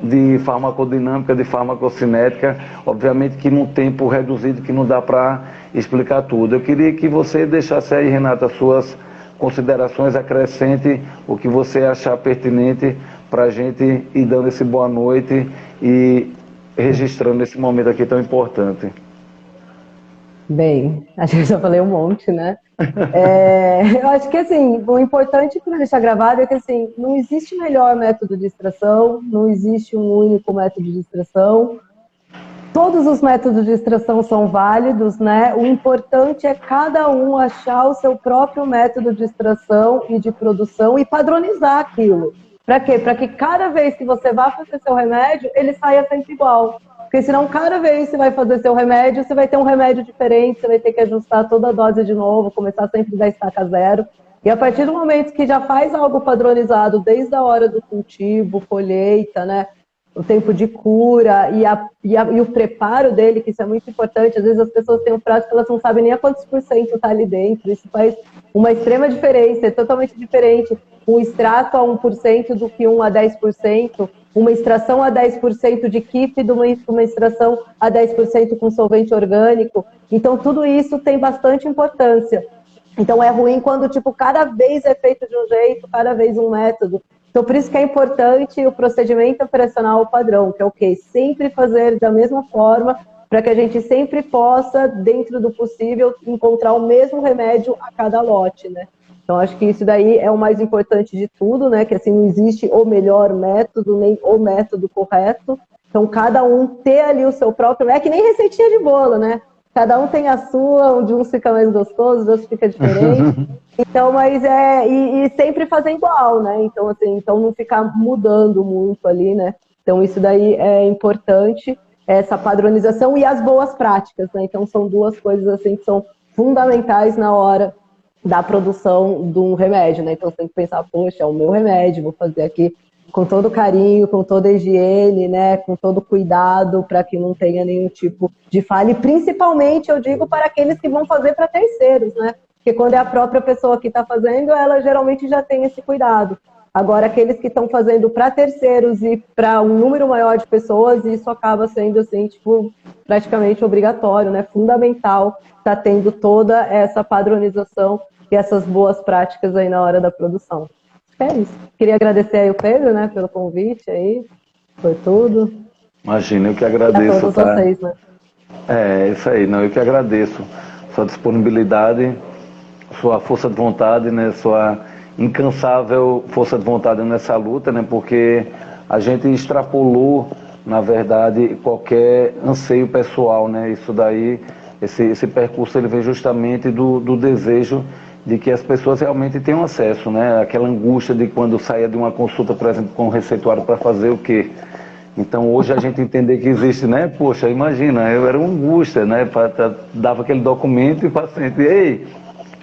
de farmacodinâmica, de farmacocinética, obviamente que num tempo reduzido que não dá para explicar tudo. Eu queria que você deixasse aí, Renata, suas considerações, acrescente o que você achar pertinente para a gente ir dando esse boa noite e registrando esse momento aqui tão importante. Bem, acho que eu já falei um monte, né? Eu acho que, assim, o importante para deixar gravado é que, assim, não existe melhor método de extração, não existe um único método de extração. Todos os métodos de extração são válidos, né? O importante é cada um achar o seu próprio método de extração e de produção e padronizar aquilo. Para quê? Para que cada vez que você vá fazer seu remédio, ele saia sempre igual. Porque senão, cada vez que você vai fazer seu remédio, você vai ter um remédio diferente, você vai ter que ajustar toda a dose de novo, começar sempre da estaca zero. E a partir do momento que já faz algo padronizado, desde a hora do cultivo, colheita, né, o tempo de cura e o preparo dele, que isso é muito importante. Às vezes as pessoas têm um prazo que elas não sabem nem a quantos por cento está ali dentro. Isso faz uma extrema diferença, é totalmente diferente um extrato a 1% do que 1 a 10%, uma extração a 10% de KIF de uma extração a 10% com solvente orgânico. Então tudo isso tem bastante importância. Então é ruim quando, tipo, cada vez é feito de um jeito, cada vez um método. Então, por isso que é importante o procedimento operacional padrão, que é o quê? Sempre fazer da mesma forma, para que a gente sempre possa, dentro do possível, encontrar o mesmo remédio a cada lote, né? Então, acho que isso daí é o mais importante de tudo, né? Que assim, não existe o melhor método, nem o método correto. Então, cada um ter ali o seu próprio... É que nem receitinha de bolo, né? Cada um tem a sua, onde um fica mais gostoso, o outro fica diferente. Então, mas e sempre fazer igual, né? Então, assim, então não ficar mudando muito ali, né? Então, isso daí é importante, essa padronização e as boas práticas, né? Então, são duas coisas, assim, que são fundamentais na hora da produção de um remédio, né? Então, você tem que pensar, poxa, é o meu remédio, vou fazer aqui com todo carinho, com toda a higiene, né? Com todo cuidado, para que não tenha nenhum tipo de falha. E, principalmente, eu digo para aqueles que vão fazer para terceiros, né? Porque quando é a própria pessoa que está fazendo, ela geralmente já tem esse cuidado. Agora, aqueles que estão fazendo para terceiros e para um número maior de pessoas, isso acaba sendo, assim, tipo, praticamente obrigatório, né? Fundamental estar tendo toda essa padronização e essas boas práticas aí na hora da produção. É isso. Queria agradecer aí o Pedro, né, pelo convite aí, por tudo. Imagina, eu que E a agradeço, todos tá? vocês, né? É, isso aí, não, eu que agradeço sua disponibilidade, sua força de vontade, né, sua incansável força de vontade nessa luta, né, porque a gente extrapolou, na verdade, qualquer anseio pessoal, né, isso daí, esse percurso ele vem justamente do desejo de que as pessoas realmente tenham acesso, né, aquela angústia de quando saia de uma consulta, por exemplo, com um receituário para fazer o quê? Então hoje a gente entender que existe, né? Poxa, imagina, eu era uma angústia, né? Dava aquele documento e o paciente, ei,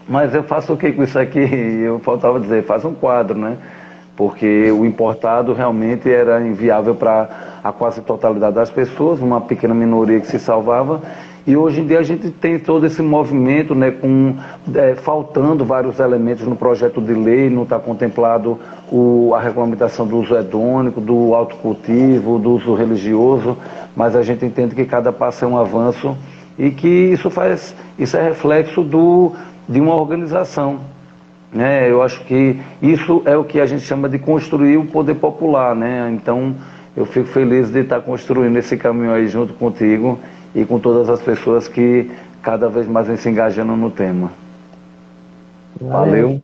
mas eu faço o que com isso aqui? E eu faltava dizer, faz um quadro, né? Porque o importado realmente era inviável para a quase totalidade das pessoas, uma pequena minoria que se salvava. E hoje em dia a gente tem todo esse movimento, né, faltando vários elementos no projeto de lei, não está contemplado a regulamentação do uso hedônico, do autocultivo, do uso religioso, mas a gente entende que cada passo é um avanço e que isso é reflexo de uma organização. Né? Eu acho que isso é o que a gente chama de construir o poder popular, né? Então eu fico feliz de estar construindo esse caminho aí junto contigo e com todas as pessoas que cada vez mais vêm se engajando no tema. Valeu.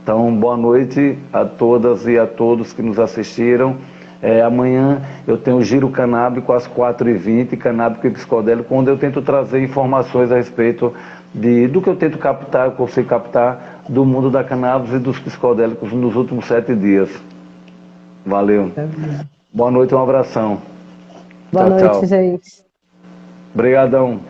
Então, boa noite a todas e a todos que nos assistiram. Amanhã eu tenho o Giro Canábico às 4h20, Canábico e Psicodélico, onde eu tento trazer informações a respeito do que eu tento captar, eu consigo captar do mundo da cannabis e dos psicodélicos nos últimos 7 dias. Valeu. Boa noite, um abração. Boa noite, gente. Obrigadão.